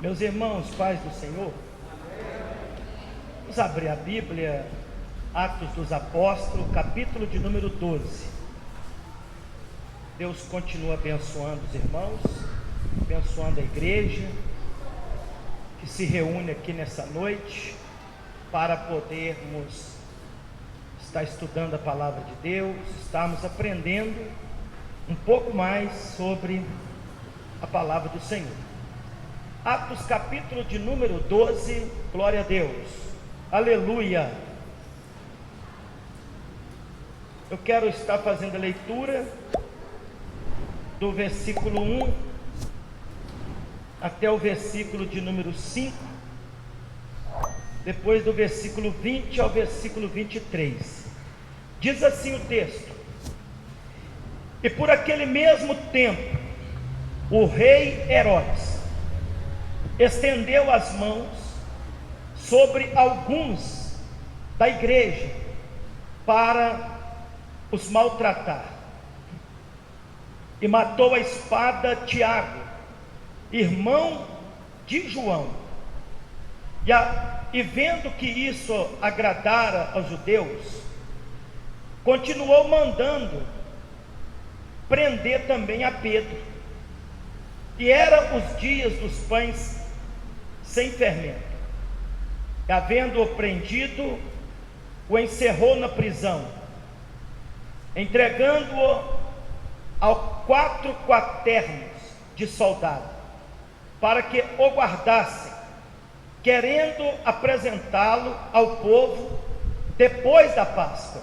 Meus irmãos, paz do Senhor, vamos abrir a Bíblia, Atos dos Apóstolos, capítulo de número 12. Deus continua abençoando os irmãos, abençoando a igreja, que se reúne aqui nessa noite, para podermos estar estudando a palavra de Deus, estarmos aprendendo um pouco mais sobre a palavra do Senhor. Atos capítulo de número 12, glória a Deus, aleluia. Eu quero estar fazendo a leitura do versículo 1 até o versículo de número 5, depois do versículo 20 ao versículo 23. Diz assim o texto: e por aquele mesmo tempo, o rei Herodes estendeu as mãos sobre alguns da igreja para os maltratar, e matou a espada Tiago, irmão de João. E vendo que isso agradara aos judeus, continuou mandando prender também a Pedro. E eram os dias dos pães sem fermento. E havendo-o prendido, o encerrou na prisão, entregando-o a 4 quaternos de soldado, para que o guardassem, querendo apresentá-lo ao povo depois da Páscoa.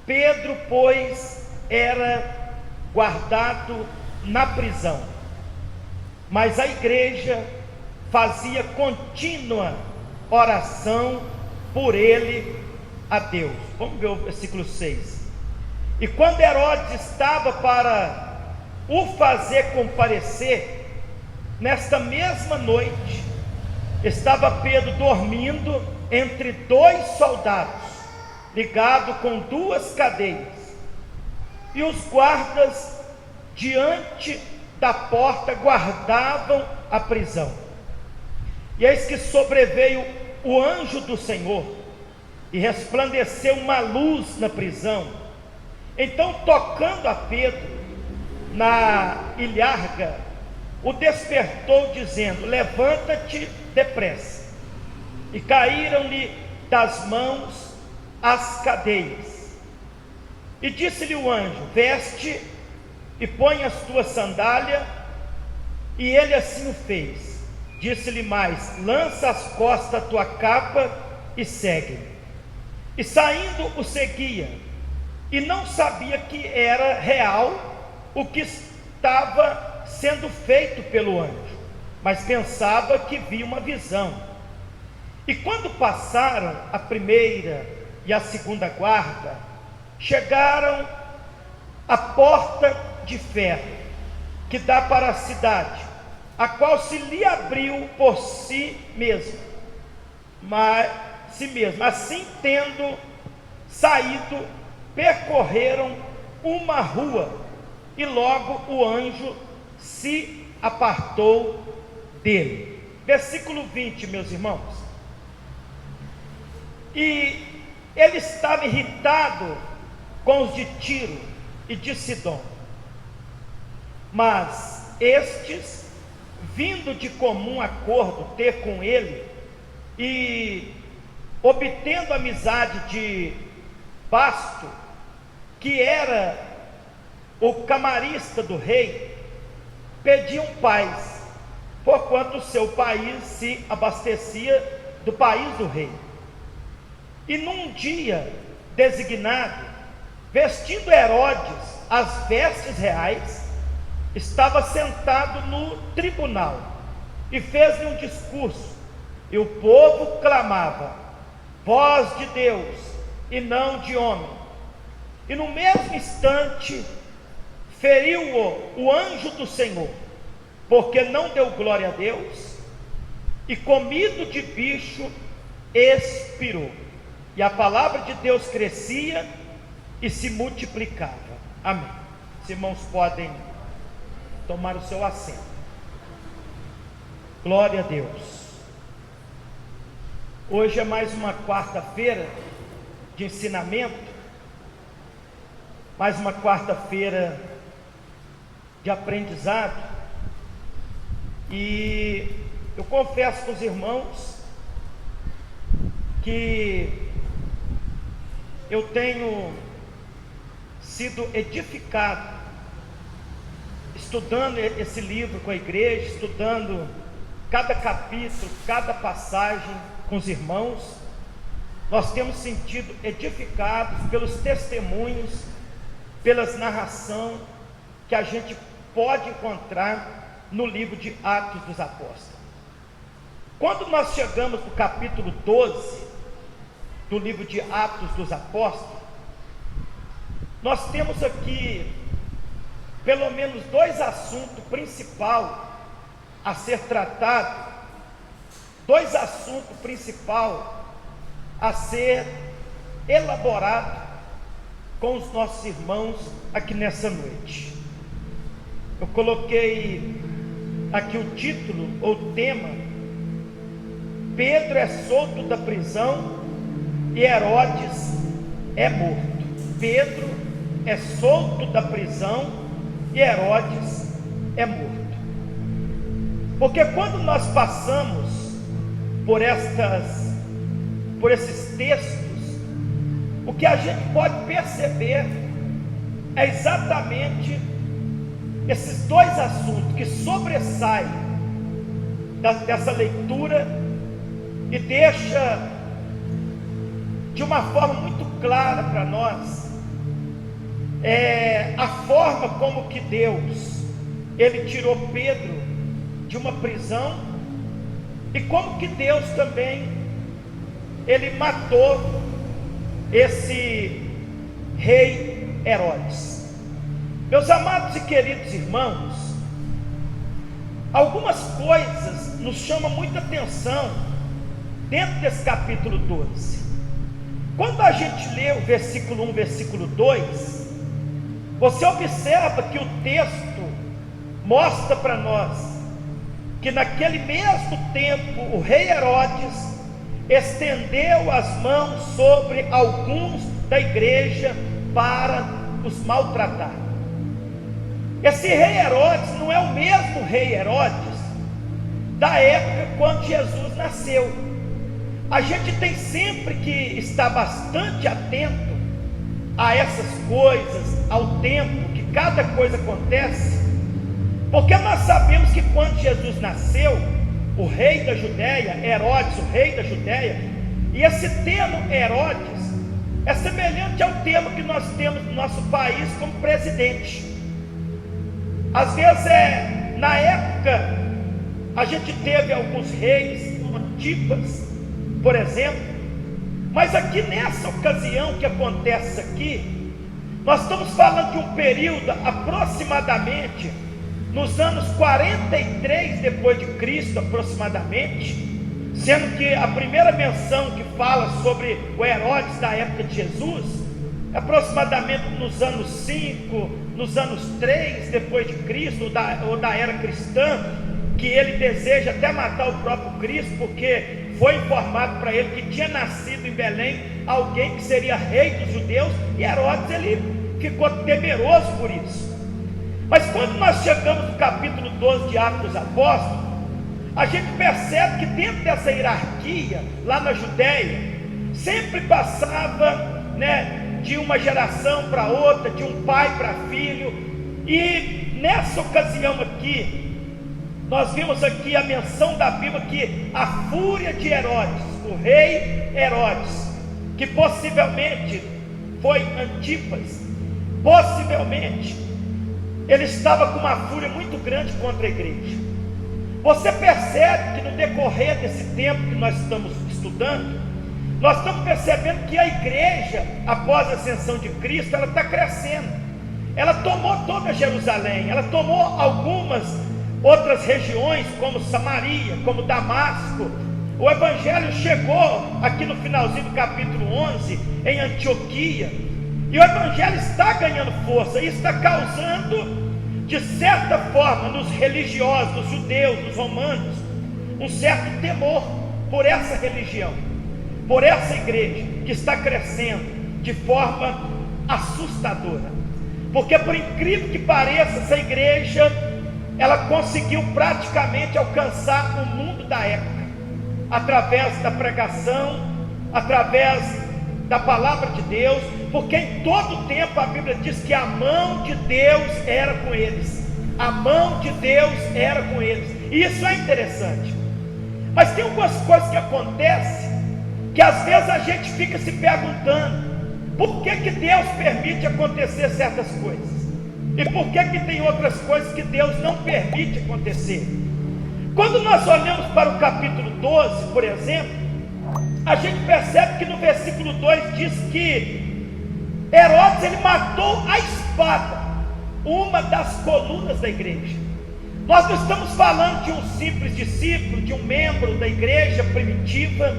Pedro, pois, era guardado na prisão, mas a igreja fazia contínua oração por ele a Deus. Vamos ver o versículo 6. E quando Herodes estava para o fazer comparecer, nesta mesma noite, estava Pedro dormindo entre 2 soldados, ligado com 2 cadeias, e os guardas diante da porta guardavam a prisão. E eis que sobreveio o anjo do Senhor, e resplandeceu uma luz na prisão. Então, tocando a Pedro na ilharga, o despertou, dizendo: levanta-te depressa. E caíram-lhe das mãos as cadeias. E disse-lhe o anjo: veste e põe as tuas sandálias. E ele assim o fez. Disse-lhe mais: lança às costas a tua capa e segue. E saindo o seguia, e não sabia que era real o que estava sendo feito pelo anjo, mas pensava que via uma visão. E quando passaram a primeira e a segunda guarda, chegaram à porta de ferro que dá para a cidade, a qual se lhe abriu por si mesmo. Assim, tendo saído, percorreram uma rua, e logo o anjo se apartou dele. Versículo 20, meus irmãos. E ele estava irritado com os de Tiro e de Sidom, mas estes, vindo de comum acordo ter com ele, e obtendo amizade de Basto, que era o camarista do rei, pediam paz, porquanto o seu país se abastecia do país do rei. E num dia designado, vestindo Herodes as vestes reais, estava sentado no tribunal, e fez-lhe um discurso, e o povo clamava: voz de Deus e não de homem. E no mesmo instante feriu-o o anjo do Senhor, porque não deu glória a Deus, e comido de bicho expirou. E a palavra de Deus crescia e se multiplicava. Amém. Os irmãos podem tomar o seu assento. Glória a Deus. Hoje é mais uma quarta-feira de ensinamento, mais uma quarta-feira de aprendizado, e eu confesso com os irmãos que eu tenho sido edificado estudando esse livro com a igreja, estudando cada capítulo, cada passagem com os irmãos. Nós temos sentido edificados pelos testemunhos, pelas narrações que a gente pode encontrar no livro de Atos dos Apóstolos. Quando nós chegamos no capítulo 12 do livro de Atos dos Apóstolos, nós temos aqui pelo menos dois assuntos principais a ser tratado, dois assuntos principais a ser elaborado com os nossos irmãos aqui nessa noite. Eu coloquei aqui o título ou tema: Pedro é solto da prisão e Herodes é morto. Pedro é solto da prisão e Herodes é morto. Porque quando nós passamos por esses textos, o que a gente pode perceber é exatamente esses dois assuntos que sobressaem dessa leitura e deixa de uma forma muito clara para nós a forma como que Deus ele tirou Pedro de uma prisão, e como que Deus também ele matou esse rei Herodes. Meus amados e queridos irmãos, algumas coisas nos chamam muita atenção dentro desse capítulo 12. Quando a gente lê o versículo 1, versículo 2, você observa que o texto mostra para nós que naquele mesmo tempo o rei Herodes estendeu as mãos sobre alguns da igreja para os maltratar. Esse rei Herodes não é o mesmo rei Herodes da época quando Jesus nasceu. A gente tem sempre que estar bastante atento a essas coisas, ao tempo que cada coisa acontece, porque nós sabemos que quando Jesus nasceu, o rei da Judéia, Herodes, o rei da Judéia, e esse termo Herodes é semelhante ao termo que nós temos no nosso país como presidente. Às vezes na época a gente teve alguns reis, como Antipas, por exemplo, mas aqui nessa ocasião que acontece aqui, nós estamos falando de um período aproximadamente nos anos 43 depois de Cristo, aproximadamente, sendo que a primeira menção que fala sobre o Herodes da época de Jesus, aproximadamente nos anos 5, nos anos 3 depois de Cristo, ou da era cristã, que ele deseja até matar o próprio Cristo, porque foi informado para ele que tinha nascido em Belém alguém que seria rei dos judeus, e Herodes ele ficou temeroso por isso. Mas quando nós chegamos no capítulo 12 de Atos dos Apóstolos, a gente percebe que dentro dessa hierarquia, lá na Judéia, sempre passava, de uma geração para outra, de um pai para filho, e nessa ocasião aqui, nós vimos aqui a menção da Bíblia que a fúria de Herodes, o rei Herodes, que possivelmente foi Antipas, possivelmente ele estava com uma fúria muito grande contra a igreja. Você percebe que no decorrer desse tempo que nós estamos estudando, nós estamos percebendo que a igreja, após a ascensão de Cristo, ela está crescendo. Ela tomou toda Jerusalém, ela tomou algumas outras regiões, como Samaria, como Damasco. O evangelho chegou aqui no finalzinho do capítulo 11, em Antioquia, e o evangelho está ganhando força, e está causando, de certa forma, nos religiosos, nos judeus, nos romanos, um certo temor por essa religião, por essa igreja que está crescendo de forma assustadora. Porque, por incrível que pareça, essa igreja, ela conseguiu praticamente alcançar o mundo da época, através da pregação, através da palavra de Deus, porque em todo o tempo a Bíblia diz que a mão de Deus era com eles, a mão de Deus era com eles, e isso é interessante. Mas tem algumas coisas que acontecem, que às vezes a gente fica se perguntando, por que Deus permite acontecer certas coisas? E por que tem outras coisas que Deus não permite acontecer? Quando nós olhamos para o capítulo 12, por exemplo, a gente percebe que no versículo 2 diz que Herodes, ele matou a espada uma das colunas da igreja. Nós não estamos falando de um simples discípulo, de um membro da igreja primitiva,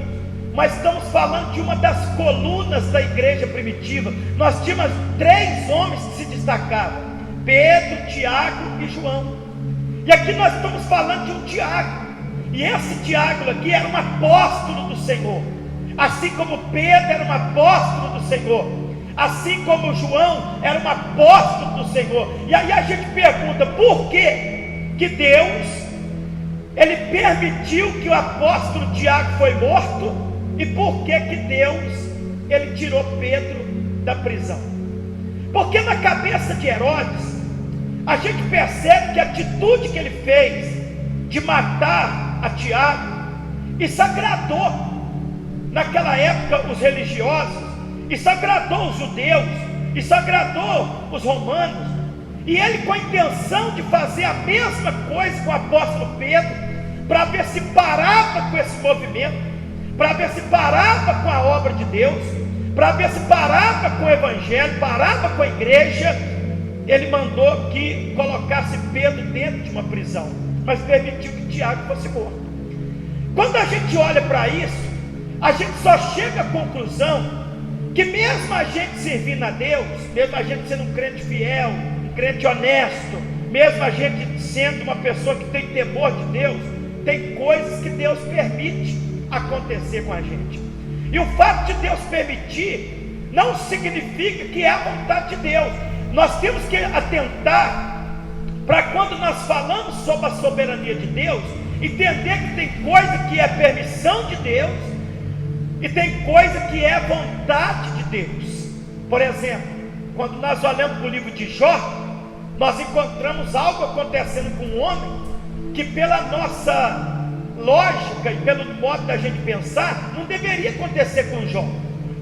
mas estamos falando de uma das colunas da igreja primitiva. Nós tínhamos 3 homens que se destacavam: Pedro, Tiago e João. E aqui nós estamos falando de um Tiago, e esse Tiago aqui era um apóstolo do Senhor, assim como Pedro era um apóstolo do Senhor, assim como João era um apóstolo do Senhor. E aí a gente pergunta, por que Deus, ele permitiu que o apóstolo Tiago foi morto? E por que Deus, ele tirou Pedro da prisão? Porque na cabeça de Herodes, a gente percebe que a atitude que ele fez de matar a Tiago, isso agradou naquela época os religiosos, isso agradou os judeus, isso agradou os romanos, e ele, com a intenção de fazer a mesma coisa com o apóstolo Pedro, para ver se parava com esse movimento, para ver se parava com a obra de Deus, para ver se parava com o evangelho, parava com a igreja, ele mandou que colocasse Pedro dentro de uma prisão, mas permitiu que Tiago fosse morto. Quando a gente olha para isso, a gente só chega à conclusão que mesmo a gente servindo a Deus, mesmo a gente sendo um crente fiel, um crente honesto, mesmo a gente sendo uma pessoa que tem temor de Deus, tem coisas que Deus permite acontecer com a gente. E o fato de Deus permitir não significa que é a vontade de Deus. Nós temos que atentar para, quando nós falamos sobre a soberania de Deus, entender que tem coisa que é permissão de Deus e tem coisa que é vontade de Deus. Por exemplo, quando nós olhamos para o livro de Jó, nós encontramos algo acontecendo com um homem que, pela nossa lógica e pelo modo da gente pensar, não deveria acontecer com Jó.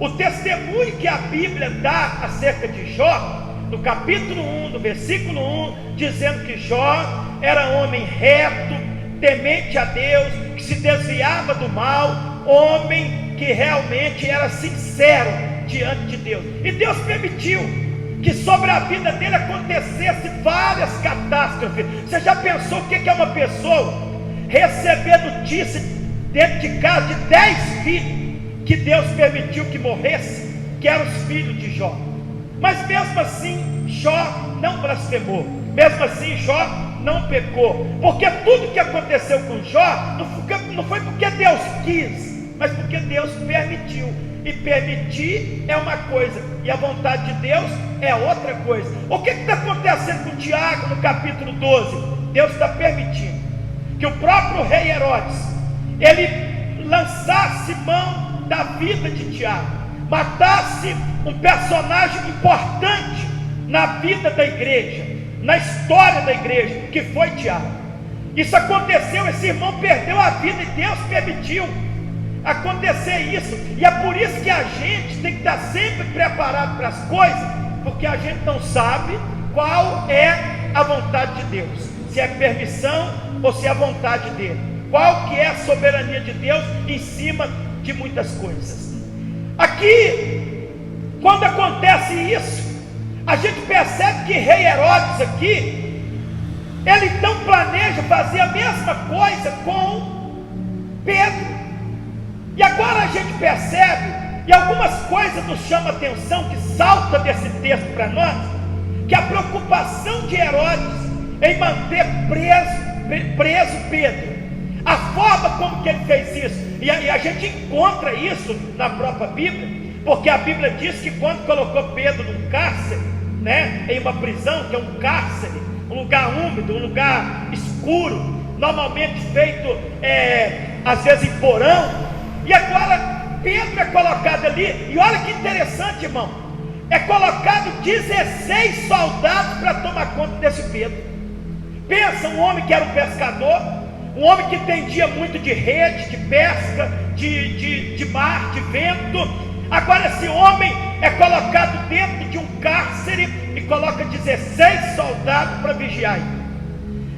O testemunho que a Bíblia dá acerca de Jó, no capítulo 1, no versículo 1, dizendo que Jó era homem reto, temente a Deus, que se desviava do mal, homem que realmente era sincero diante de Deus. E Deus permitiu que sobre a vida dele acontecesse várias catástrofes. Você já pensou o que é uma pessoa receber notícia dentro de casa de 10 filhos que Deus permitiu que morresse, que eram os filhos de Jó? Mas mesmo assim Jó não blasfemou, mesmo assim Jó não pecou, porque tudo que aconteceu com Jó não foi porque Deus quis, mas porque Deus permitiu. E permitir é uma coisa, e a vontade de Deus é outra coisa. O que está acontecendo com Tiago no capítulo 12? Deus está permitindo que o próprio rei Herodes, ele lançasse mão da vida de Tiago, matasse um personagem importante na vida da igreja, na história da igreja, que foi Tiago. Isso aconteceu, esse irmão perdeu a vida e Deus permitiu acontecer isso. E é por isso que a gente tem que estar sempre preparado para as coisas, porque a gente não sabe qual é a vontade de Deus, se é permissão ou se é a vontade dele, qual que é a soberania de Deus em cima de muitas coisas. Aqui, quando acontece isso, a gente percebe que rei Herodes aqui, ele então planeja fazer a mesma coisa com Pedro. E agora a gente percebe, e algumas coisas nos chamam a atenção, que salta desse texto para nós, que a preocupação de Herodes em manter preso Pedro, A forma como que ele fez isso, e a gente encontra isso na própria Bíblia, porque a Bíblia diz que quando colocou Pedro num cárcere, né, em uma prisão, que é um cárcere, um lugar úmido, um lugar escuro, normalmente feito às vezes em porão, e agora Pedro é colocado ali, e olha que interessante, irmão, é colocado 16 soldados para tomar conta desse Pedro. Pensa, um homem que era um pescador, um homem que entendia muito de rede, de pesca, de mar, de vento. Agora esse homem é colocado dentro de um cárcere e coloca 16 soldados para vigiar ele.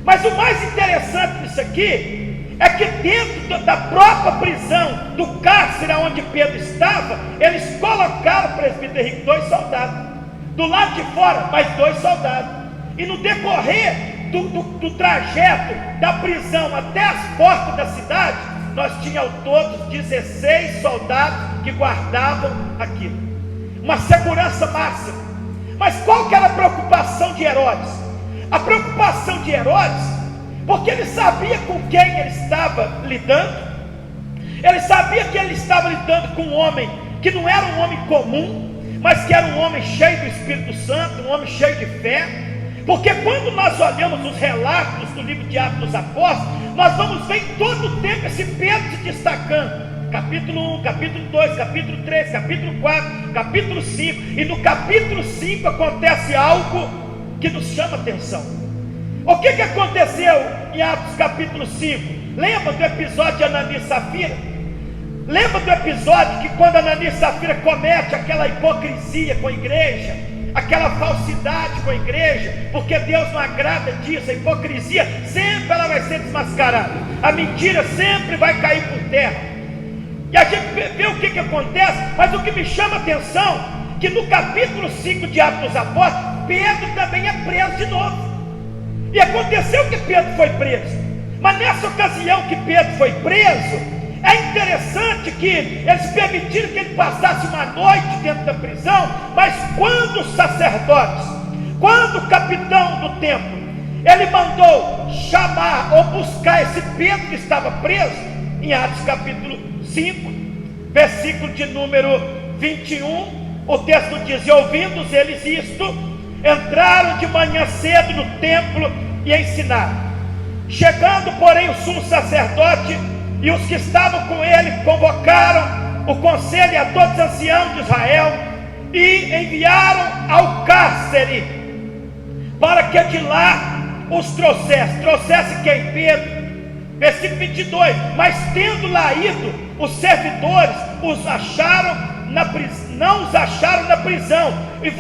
Mas o mais interessante disso aqui é que dentro da própria prisão, do cárcere onde Pedro estava, eles colocaram, presbítero Henrique, 2 soldados. Do lado de fora, mais 2 soldados. E no decorrer do trajeto da prisão até as portas da cidade, nós tínhamos ao todo 16 soldados que guardavam aquilo, uma segurança máxima. Mas qual que era a preocupação de Herodes? A preocupação de Herodes, porque ele sabia com quem ele estava lidando, ele sabia que ele estava lidando com um homem que não era um homem comum, mas que era um homem cheio do Espírito Santo, um homem cheio de fé. Porque quando nós olhamos os relatos do livro de Atos dos Apóstolos, nós vamos ver em todo o tempo esse Pedro se destacando. Capítulo 1, capítulo 2, capítulo 3, capítulo 4, capítulo 5. E no capítulo 5 acontece algo que nos chama atenção. O que aconteceu em Atos capítulo 5? Lembra do episódio de Ananias e Safira? Lembra do episódio que quando Ananias e Safira comete aquela hipocrisia com a igreja, aquela falsidade com a igreja, porque Deus não agrada disso. A hipocrisia sempre ela vai ser desmascarada, a mentira sempre vai cair por terra, e a gente vê o que acontece. Mas o que me chama a atenção, que no capítulo 5 de Atos dos Apóstolos, Pedro também é preso de novo. E aconteceu que Pedro foi preso, mas nessa ocasião que Pedro foi preso, é interessante que eles permitiram que ele passasse uma noite dentro da prisão. Mas quando os sacerdotes, quando o capitão do templo, ele mandou chamar ou buscar esse Pedro que estava preso, em Atos capítulo 5, versículo de número 21, o texto diz: e ouvindo eles isto, entraram de manhã cedo no templo e ensinaram. Chegando, porém, o sumo sacerdote e os que estavam com ele convocaram o conselho e a todos os anciãos de Israel e enviaram ao cárcere para que de lá os trouxesse quem? Pedro. Versículo 22: mas tendo lá ido, os servidores os acharam não os acharam na prisão, e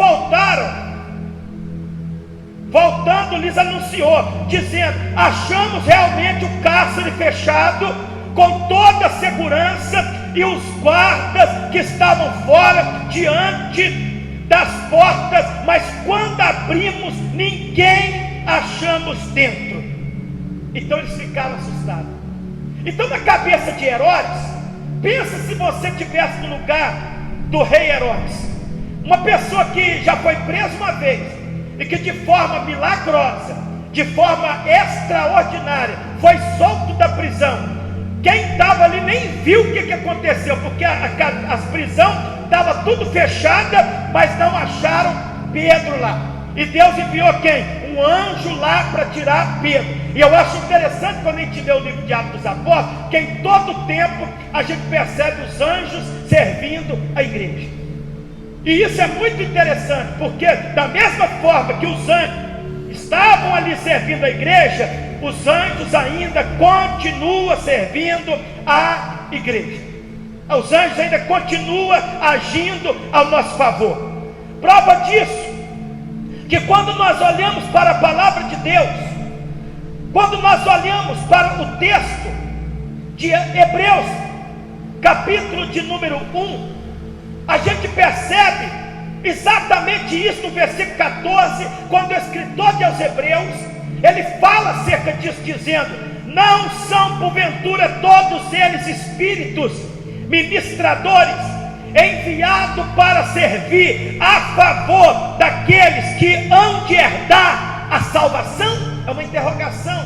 voltando lhes anunciou, dizendo: achamos realmente o cárcere fechado com toda a segurança, e os guardas que estavam fora diante das portas, mas quando abrimos, ninguém achamos dentro. Então eles ficaram assustados. Então, na cabeça de Herodes, pensa se você estivesse no lugar do rei Herodes, uma pessoa que já foi presa uma vez e que de forma milagrosa, de forma extraordinária, foi solto da prisão. Quem estava ali nem viu o que aconteceu, porque as prisões estavam tudo fechada, mas não acharam Pedro lá. E Deus enviou quem? Um anjo lá para tirar Pedro. E eu acho interessante quando a gente lê o livro de Atos dos Apóstolos, que em todo tempo a gente percebe os anjos servindo a igreja. E isso é muito interessante, porque da mesma forma que os anjos estavam ali servindo a igreja, os anjos ainda continuam servindo a igreja. Os anjos ainda continuam agindo ao nosso favor. Prova disso, que quando nós olhamos para a palavra de Deus, quando nós olhamos para o texto de Hebreus, capítulo de número 1, a gente percebe exatamente isso no versículo 14, quando o escritor de aos Hebreus, ele fala acerca disso, dizendo: não são porventura todos eles espíritos ministradores, enviados para servir a favor daqueles que hão de herdar a salvação? É uma interrogação.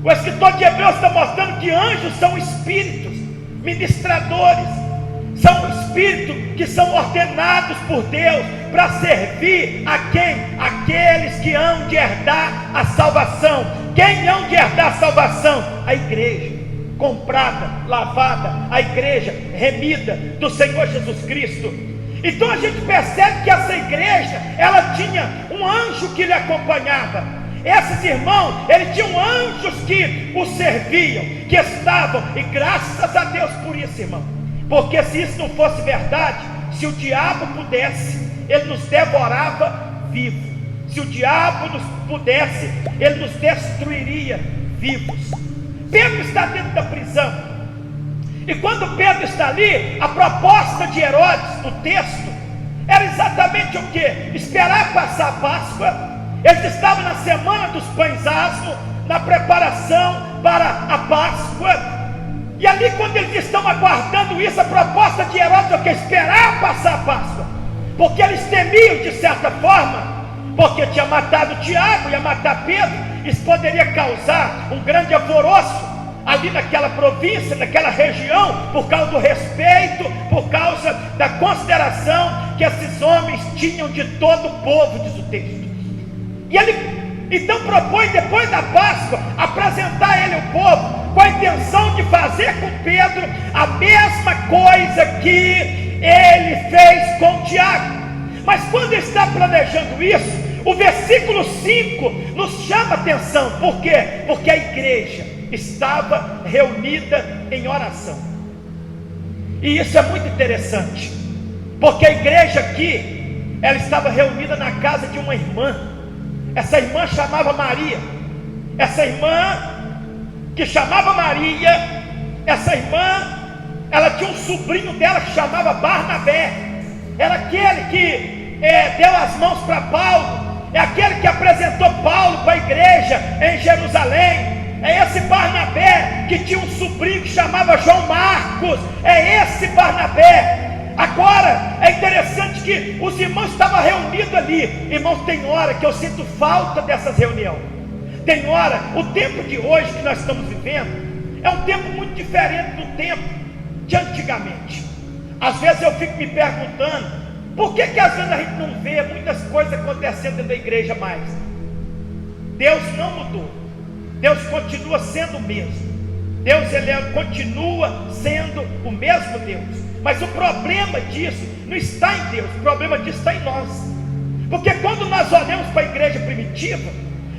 O escritor de Hebreus está mostrando que anjos são espíritos ministradores, são espíritos que são ordenados por Deus para servir a quem? Aqueles que hão de herdar a salvação. Quem hão de herdar a salvação? A igreja comprada, lavada, a igreja remida do Senhor Jesus Cristo. Então a gente percebe que essa igreja, ela tinha um anjo que lhe acompanhava. Esses irmãos, eles tinham anjos que os serviam, que estavam, e graças a Deus por isso, irmão, porque se isso não fosse verdade, se o diabo pudesse, ele nos devorava vivo. Se o diabo nos pudesse, ele nos destruiria vivos. Pedro está dentro da prisão, e quando Pedro está ali, a proposta de Herodes, no texto, era exatamente o que? Esperar passar a Páscoa. Eles estavam na semana dos pães asmos, na preparação para a Páscoa, e ali quando eles estão aguardando isso, a proposta de Herodes é o que? Esperar passar a Páscoa, porque eles temiam de certa forma, porque tinha matado Tiago, ia matar Pedro, isso poderia causar um grande alvoroço ali naquela província, naquela região, por causa do respeito, por causa da consideração que esses homens tinham de todo o povo, diz o texto. E ele então propõe, depois da Páscoa, apresentar ele ao povo, com a intenção de fazer com Pedro a mesma coisa que ele fez com Tiago. Mas quando ele está planejando isso, o versículo 5 nos chama a atenção. Por quê? Porque a igreja estava reunida em oração. E isso é muito interessante, porque a igreja aqui, ela estava reunida na casa de uma irmã. Essa irmã chamava Maria. Essa irmã que chamava Maria, essa irmã, ela tinha um sobrinho dela que chamava Barnabé. Era aquele que deu as mãos para Paulo, é aquele que apresentou Paulo para a igreja em Jerusalém. É esse Barnabé que tinha um sobrinho que chamava João Marcos. É esse Barnabé. Agora, é interessante que os irmãos estavam reunidos ali. Irmãos, tem hora que eu sinto falta dessas reuniões. Tem hora, o tempo de hoje que nós estamos vivendo é um tempo muito diferente do tempo de antigamente. Às vezes eu fico me perguntando, por que às vezes a gente não vê muitas coisas acontecendo dentro da igreja mais? Deus não mudou. Deus continua sendo o mesmo. Deus, continua sendo o mesmo Deus. Mas o problema disso não está em Deus, o problema disso está em nós. Porque quando nós olhamos para a igreja primitiva,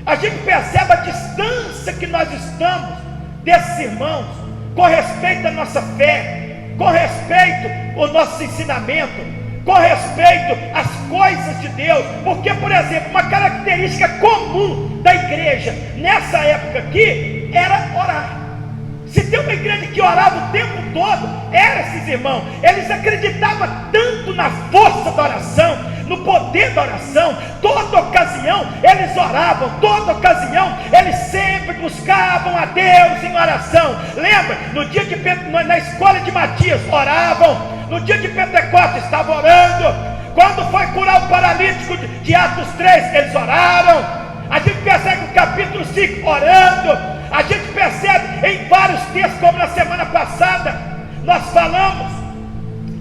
a gente percebe a distância que nós estamos desses irmãos, com respeito à nossa fé, com respeito ao nosso ensinamento, com respeito às coisas de Deus. Porque, por exemplo, uma característica comum da igreja nessa época aqui era orar. Se tem uma igreja que orava o tempo todo, eram esses irmãos. Eles acreditavam tanto na força da oração, no poder da oração. Toda ocasião eles oravam, toda ocasião eles sempre buscavam a Deus em oração. Lembra? No dia de na escola de Matias, oravam. No dia de Pentecostes, estavam orando. Quando foi curar o paralítico de Atos 3, eles oraram. A gente percebe no capítulo 5, orando. A gente percebe em vários textos, como na semana passada nós falamos,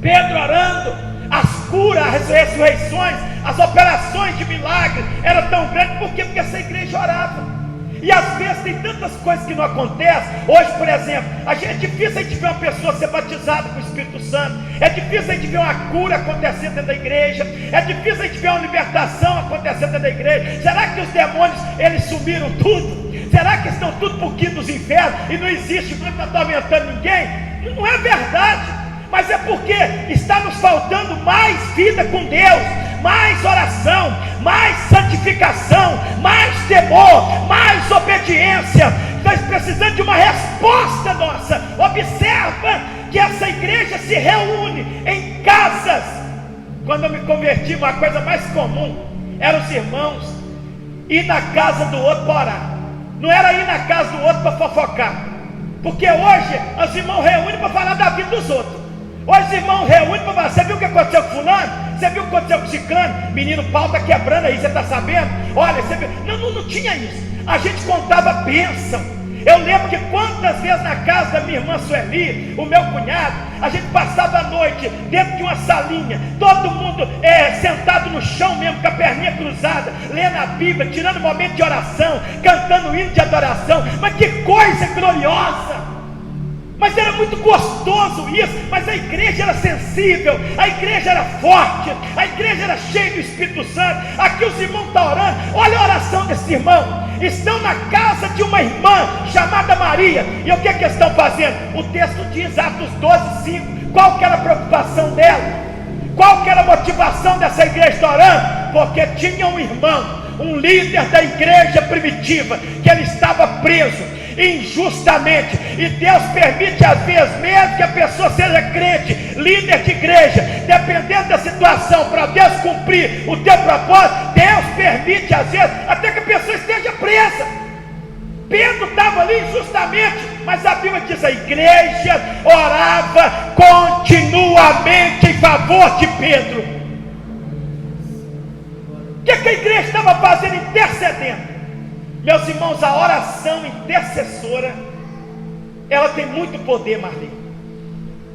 Pedro orando, as curas, as ressurreições, as operações de milagres eram tão grandes. Por quê? Porque essa igreja orava. E às vezes tem tantas coisas que não acontecem. Hoje, por exemplo, é difícil a gente ver uma pessoa ser batizada com o Espírito Santo. É difícil a gente ver uma cura acontecendo dentro da igreja. É difícil a gente ver uma libertação acontecendo dentro da igreja. Será que os demônios, eles sumiram tudo? Será que estão tudo pouquinho dos infernos e não existe, não está atormentando ninguém? Não é verdade. Mas é porque está nos faltando mais vida com Deus, mais oração, mais santificação, mais temor, mais obediência. Nós precisamos de uma resposta nossa. Observa que essa igreja se reúne em casas. Quando eu me converti, uma coisa mais comum eram os irmãos ir na casa do outro para orar. Não era ir na casa do outro para fofocar. Porque hoje os irmãos reúnem para falar da vida dos outros. Hoje os irmãos reúnem para falar: você viu o que aconteceu com fulano? Você viu o que aconteceu com ciclano? Menino, o pau está quebrando aí, você está sabendo? Olha, você viu? Não tinha isso. A gente contava bênção. Eu lembro que quantas vezes na casa da minha irmã Sueli, o meu cunhado, a gente passava a noite dentro de uma salinha, todo mundo sentado no chão mesmo, com a perninha cruzada, lendo a Bíblia, tirando momento de oração, cantando hino de adoração. Mas que coisa gloriosa! Mas era muito gostoso isso. Mas a igreja era sensível, a igreja era forte, a igreja era cheia do Espírito Santo. Aqui os irmãos estão orando. Olha a oração desse irmão. Estão na casa de uma irmã chamada Maria. E o que é que estão fazendo? O texto diz, Atos 12:5. Qual que era a preocupação dela? Qual que era a motivação dessa igreja estar orando? Porque tinha um irmão, um líder da igreja primitiva, que ele estava preso injustamente, e Deus permite às vezes, mesmo que a pessoa seja crente, líder de igreja, dependendo da situação, para Deus cumprir o teu propósito, Deus permite às vezes até que a pessoa esteja presa. Pedro estava ali injustamente, mas a Bíblia diz: a igreja orava continuamente em favor de Pedro. O que a igreja estava fazendo? Intercedendo. Meus irmãos, a oração intercessora, ela tem muito poder, Marlene.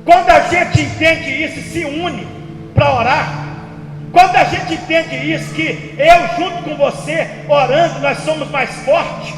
Quando a gente entende isso e se une para orar, quando a gente entende isso, que eu junto com você, orando, nós somos mais fortes.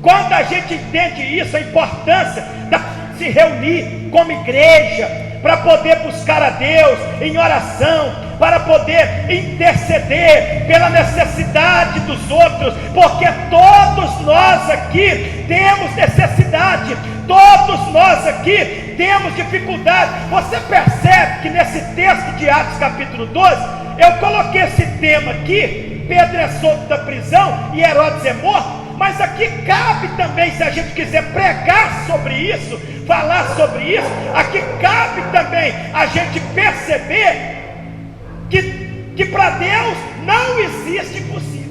Quando a gente entende isso, a importância de se reunir como igreja, para poder buscar a Deus em oração, para poder interceder pela necessidade dos outros, porque todos nós aqui temos necessidade, todos nós aqui temos dificuldade. Você percebe que nesse texto de Atos capítulo 12, eu coloquei esse tema aqui: Pedro é solto da prisão e Herodes é morto. Mas aqui cabe também, se a gente quiser pregar sobre isso, falar sobre isso, aqui cabe também a gente perceber que para Deus não existe impossível.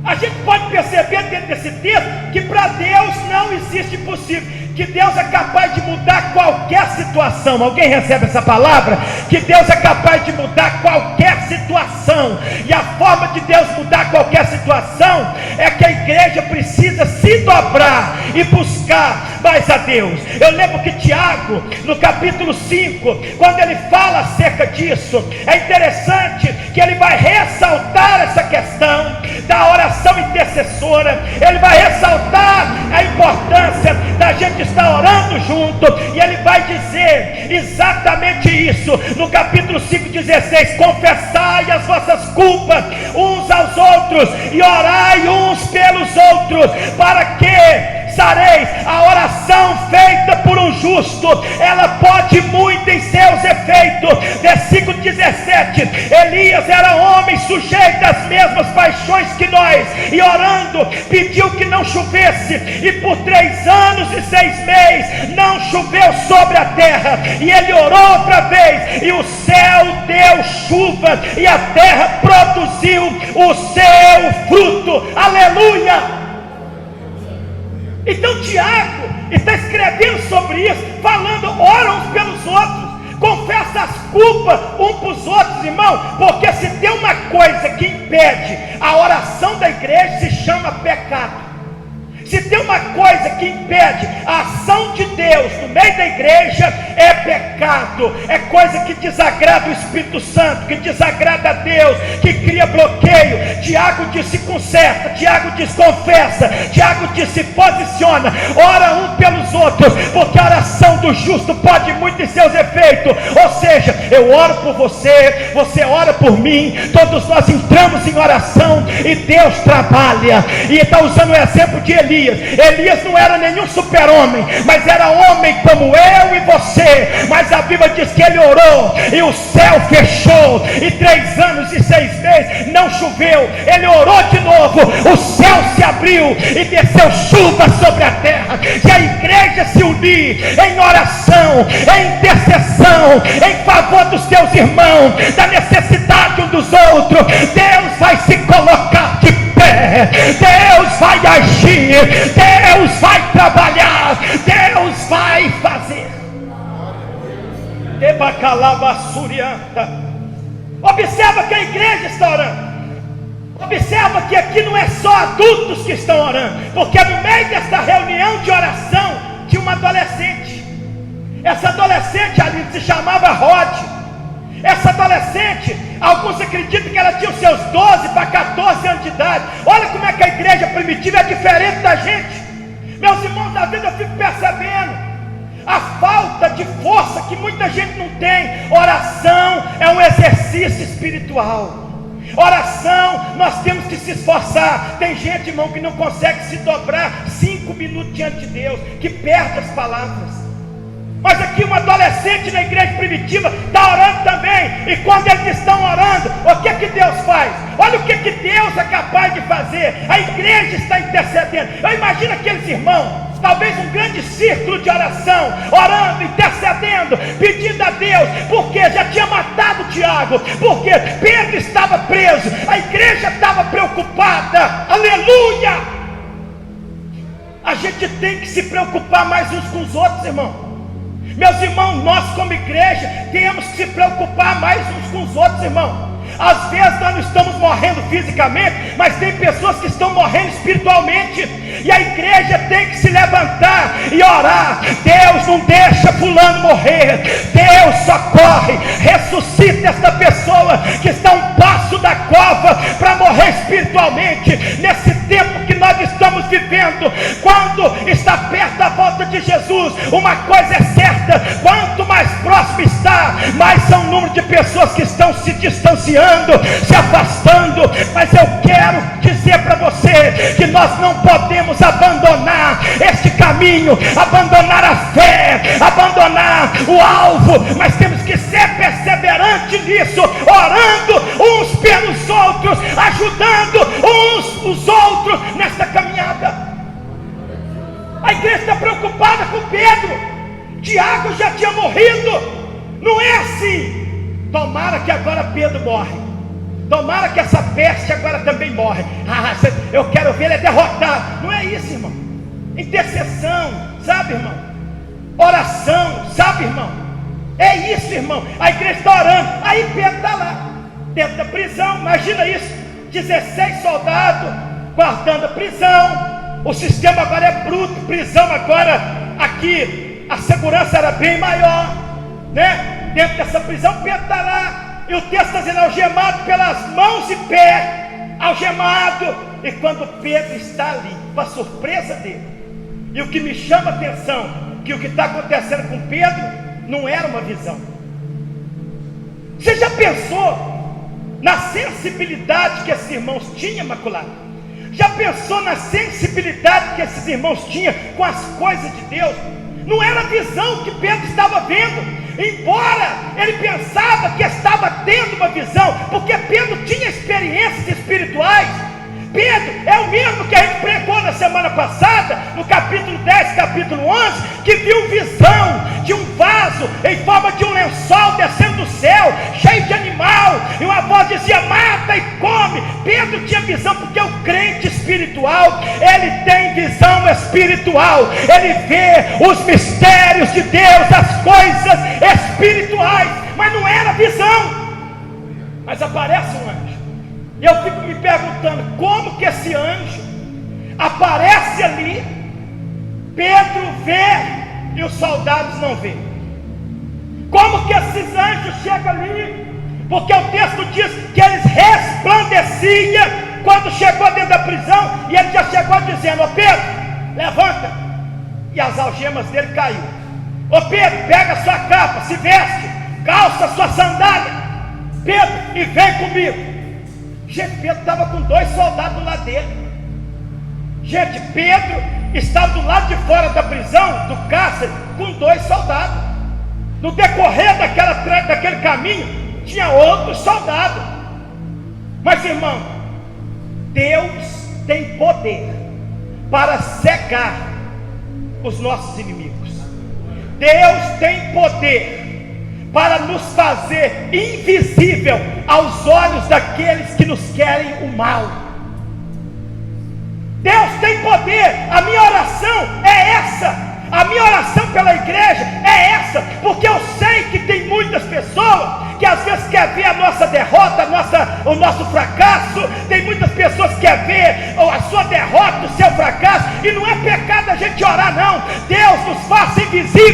A gente pode perceber dentro desse texto que para Deus não existe impossível, que Deus é capaz de mudar qualquer situação. Alguém recebe essa palavra? Que Deus é capaz de mudar qualquer situação, e a forma de Deus mudar qualquer situação é que a igreja precisa se dobrar e buscar mais a Deus. Eu lembro que Tiago, no capítulo 5, quando ele fala acerca disso, é interessante que ele vai ressaltar essa questão da oração intercessora. Ele vai ressaltar a importância da gente estar orando junto, e ele vai dizer exatamente isso no capítulo 5:16: confessai as vossas culpas uns aos outros e orai uns pelos outros, para que sareis. A oração feita por um justo, ela pode muito em seus efeitos. Versículo 17: Elias era homem sujeito às mesmas paixões que nós, e orando pediu que não chovesse, e por 3 anos e 6 meses não choveu sobre a terra. E ele orou outra vez, e o céu deu chuva, e a terra produziu o seu fruto. Aleluia! Então Tiago está escrevendo sobre isso, falando: ora uns pelos outros, confessa as culpas uns para os outros, irmão, porque se tem uma coisa que impede a oração da igreja, se chama pecado. Se tem uma coisa que impede a ação de Deus no meio da igreja, é pecado, é coisa que desagrada o Espírito Santo, que desagrada a Deus, que cria bloqueio. Tiago diz: se conserta, Tiago diz: confessa, Tiago diz: se posiciona, ora um pelos outros, porque a oração do justo pode muito em seus efeitos. Ou seja, eu oro por você, você ora por mim, todos nós entramos em oração e Deus trabalha. E está usando o exemplo de Elias. Elias não era nenhum super-homem, mas era homem como eu e você. Mas a Bíblia diz que ele orou e o céu fechou, e 3 anos e 6 meses não choveu. Ele orou de novo, o céu se abriu e desceu chuva sobre a terra. Se a igreja se unir em oração, em intercessão, em favor dos teus irmãos, da necessidade um dos outros, Deus vai se colocar de pé, Deus vai agir, Deus vai trabalhar, Deus vai fazer. Observa que a igreja está orando. Observa que aqui não é só adultos que estão orando, porque no meio dessa reunião de oração tinha uma adolescente. Essa adolescente ali se chamava Rod. Essa adolescente, alguns acreditam que ela tinha os seus 12 para 14 anos de idade. Olha como é que a igreja primitiva é diferente da gente. Meus irmãos, às vezes eu fico percebendo a falta de força que muita gente não tem. Oração é um exercício espiritual. Oração, nós temos que se esforçar. Tem gente, irmão, que não consegue se dobrar 5 minutos diante de Deus, que perde as palavras. Mas aqui uma adolescente na igreja primitiva está orando também. E quando eles estão orando, o que Deus faz? Olha o que Deus é capaz de fazer. A igreja está intercedendo. Eu imagino aqueles irmãos, talvez um grande círculo de oração, orando, intercedendo, pedindo a Deus, porque já tinha matado Tiago, porque Pedro estava preso, a igreja estava preocupada. Aleluia! A gente tem que se preocupar mais uns com os outros, irmão. Meus irmãos, nós como igreja temos que se preocupar mais uns com os outros, irmão. Às vezes nós não estamos morrendo fisicamente, mas tem pessoas que estão morrendo espiritualmente, e a igreja tem que se levantar e orar. Deus não deixa fulano morrer, Deus socorre, ressuscita esta pessoa que está a um passo da cova para morrer espiritualmente. Nesse tempo que nós estamos vivendo, quando está perto da volta de Jesus, uma coisa é certa: quanto mais próximo está, mais são o número de pessoas que estão se distanciando, se afastando. Mas eu quero dizer para você que nós não podemos abandonar este caminho, abandonar a fé, abandonar o alvo, mas temos que ser perseverantes nisso, orando uns pelos outros, ajudando uns os outros nesta caminhada. A igreja está preocupada com Pedro. Tiago já tinha morrido. Não é assim: tomara que agora Pedro morre, tomara que essa peste agora também morre. Eu quero ver ele derrotado. Não é isso, irmão. Intercessão, sabe, irmão? Oração, sabe, irmão? É isso, irmão. A igreja está orando. Aí Pedro está lá, dentro da prisão. Imagina isso: 16 soldados guardando a prisão. O sistema agora é bruto. Prisão agora, aqui a segurança era bem maior, né? Dentro dessa prisão, Pedro está lá, e o texto está dizendo: algemado pelas mãos e pés, algemado. E quando Pedro está ali, para surpresa dele, e o que me chama a atenção, que o que está acontecendo com Pedro não era uma visão. Você já pensou na sensibilidade que esses irmãos tinham, Imaculado? Já pensou na sensibilidade que esses irmãos tinham com as coisas de Deus? Não era a visão que Pedro estava vendo, embora ele pensava que estava tendo uma visão, porque Pedro tinha experiências espirituais. Pedro é o mesmo que a gente pregou na semana passada, no capítulo 10, capítulo 11, que viu visão de um vaso em forma de um lençol descendo do céu, cheio de animal, e uma voz dizia: mata e come. Pedro tinha visão, porque o crente espiritual, ele tem visão espiritual, ele vê os mistérios de Deus, as coisas espirituais, mas não era visão. Mas aparece um anjo. E eu fico me perguntando como que esse anjo aparece ali, Pedro vê e os soldados não vê. Como que esses anjos chegam ali? Porque o texto diz que eles resplandeciam quando chegou dentro da prisão, e ele já chegou dizendo: ô Pedro, levanta. E as algemas dele caíram. Ô Pedro, pega a sua capa, se veste, calça a sua sandália, Pedro, e vem comigo. Gente, Pedro estava com 2 soldados do lado dele. Gente, Pedro estava do lado de fora da prisão, do cárcere, com 2 soldados. No decorrer daquele caminho, tinha outros soldados. Mas, irmão, Deus tem poder para cegar os nossos inimigos. Deus tem poder para nos fazer invisível aos olhos daqueles que nos querem o mal. Deus tem poder. A minha oração é essa. A minha oração pela igreja é essa, porque eu sei que tem muitas pessoas que às vezes quer ver a nossa derrota, o nosso fracasso. Tem muitas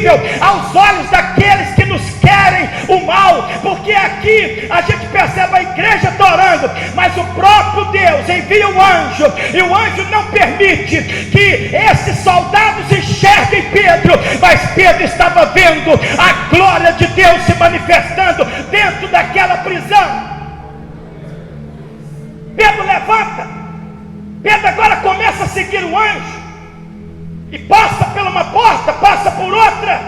terrível aos olhos daqueles que nos querem o mal, porque aqui a gente percebe a igreja adorando, mas o próprio Deus envia um anjo, e o anjo não permite que esses soldados enxerguem Pedro, mas Pedro estava vendo a glória de Deus se manifestando dentro daquela prisão. Pedro levanta, Pedro agora começa a seguir o anjo, e passa por uma porta, passa por outra,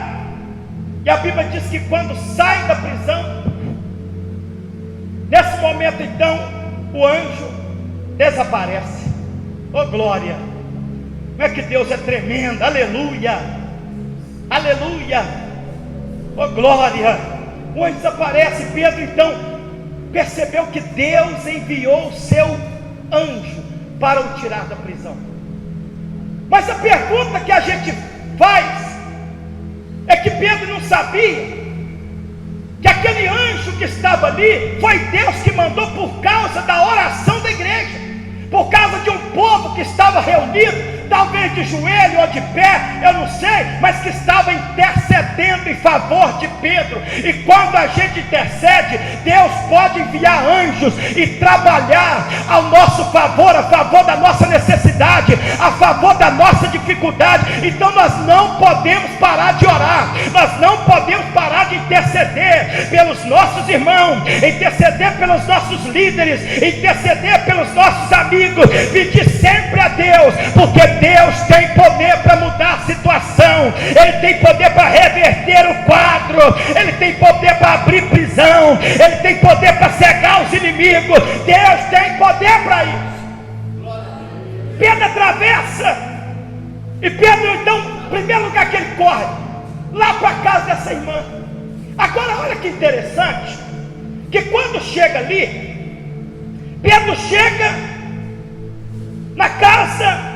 e a Bíblia diz que quando sai da prisão, nesse momento então, o anjo desaparece. Oh glória, como é que Deus é tremendo, aleluia, aleluia, oh glória, o anjo desaparece. Pedro então percebeu que Deus enviou o seu anjo para o tirar da prisão. Mas a pergunta que a gente faz é que Pedro não sabia que aquele anjo que estava ali foi Deus que mandou, por causa da oração da igreja, por causa de um povo que estava reunido, talvez de joelho ou de pé, eu não sei, mas que estava intercedendo em favor de Pedro. E quando a gente intercede, Deus pode enviar anjos e trabalhar ao nosso favor, a favor da nossa necessidade, a favor da nossa dificuldade. Então nós não podemos parar de orar, nós não podemos parar de interceder pelos nossos irmãos, interceder pelos nossos líderes, interceder pelos nossos amigos, pedir sempre a Deus, porque Deus tem poder para mudar a situação, Ele tem poder para reverter o quadro, Ele tem poder para abrir prisão, Ele tem poder para cegar os inimigos. Deus tem poder para isso. Pedro atravessa, e Pedro então, em primeiro lugar que ele corre, lá para a casa dessa irmã. Agora olha que interessante, que quando chega ali, Pedro chega na casa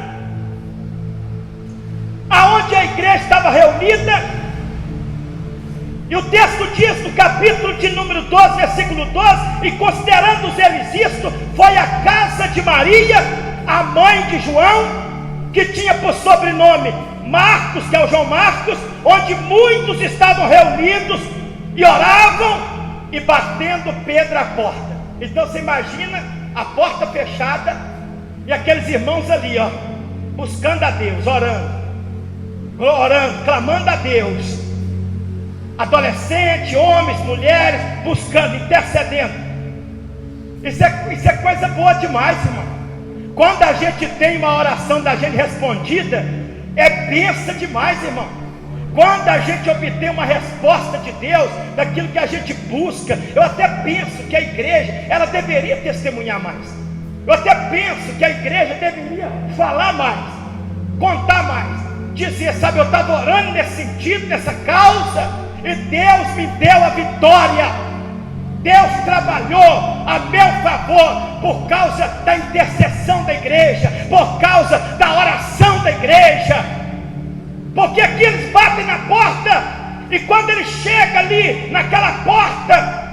aonde a igreja estava reunida, e o texto diz no capítulo de número 12, versículo 12: e considerando eles isto, foi a casa de Maria, a mãe de João, que tinha por sobrenome Marcos, que é o João Marcos, onde muitos estavam reunidos e oravam e batendo Pedro à porta. Então você imagina a porta fechada e aqueles irmãos ali, ó, buscando a Deus, orando, clamando a Deus. Adolescentes, homens, mulheres, buscando, intercedendo. Isso é coisa boa demais, irmão. Quando a gente tem uma oração da gente respondida, é bênção demais, irmão. Quando a gente obtém uma resposta de Deus daquilo que a gente busca, eu até penso que a igreja, ela deveria testemunhar mais. Eu até penso que a igreja deveria falar mais, contar mais, dizer, sabe, eu estava orando nesse sentido, nessa causa, e Deus me deu a vitória. Deus trabalhou a meu favor por causa da intercessão da igreja, por causa da oração da igreja. Porque aqui eles batem na porta, e quando ele chega ali naquela porta,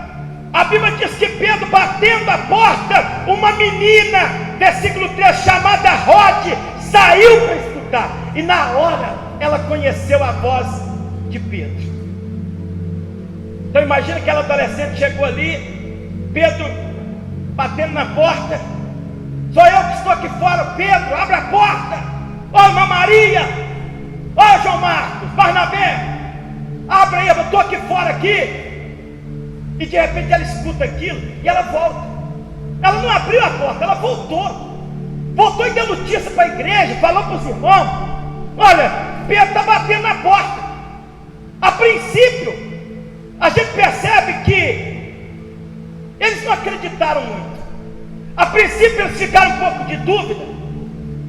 a Bíblia diz que Pedro, batendo a porta, uma menina, versículo 3, chamada Rode, saiu para escutar, e na hora ela conheceu a voz de Pedro. Então imagina aquela adolescente chegou ali, Pedro batendo na porta: sou eu que estou aqui fora. Pedro, abre a porta. Ô irmã Maria, ô João Marcos, Barnabé, abre aí, eu estou aqui fora aqui. E de repente ela escuta aquilo e ela volta. Ela não abriu a porta, ela voltou e deu notícia para a igreja, falou para os irmãos: olha, Pedro está batendo na porta. A princípio a gente percebe que eles não acreditaram muito. A princípio eles ficaram um pouco de dúvida.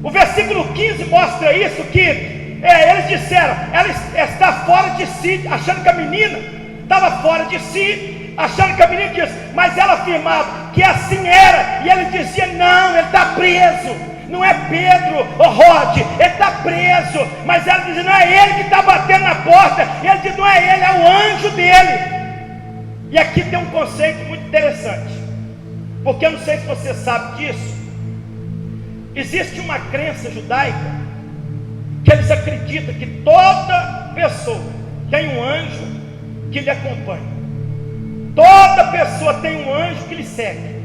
O versículo 15 mostra isso, que eles disseram: ela está fora de si, achando que a menina estava fora de si, achando que a menina disse, mas ela afirmava que assim era, e ele dizia: não, ele está preso. Não é Pedro, Rode, ele está preso. Mas ela diz: não é ele que está batendo na porta. E ele diz: não é ele, é o anjo dele. E aqui tem um conceito muito interessante, porque eu não sei se você sabe disso. Existe uma crença judaica que eles acreditam que toda pessoa tem um anjo que lhe acompanha. Toda pessoa tem um anjo que lhe segue.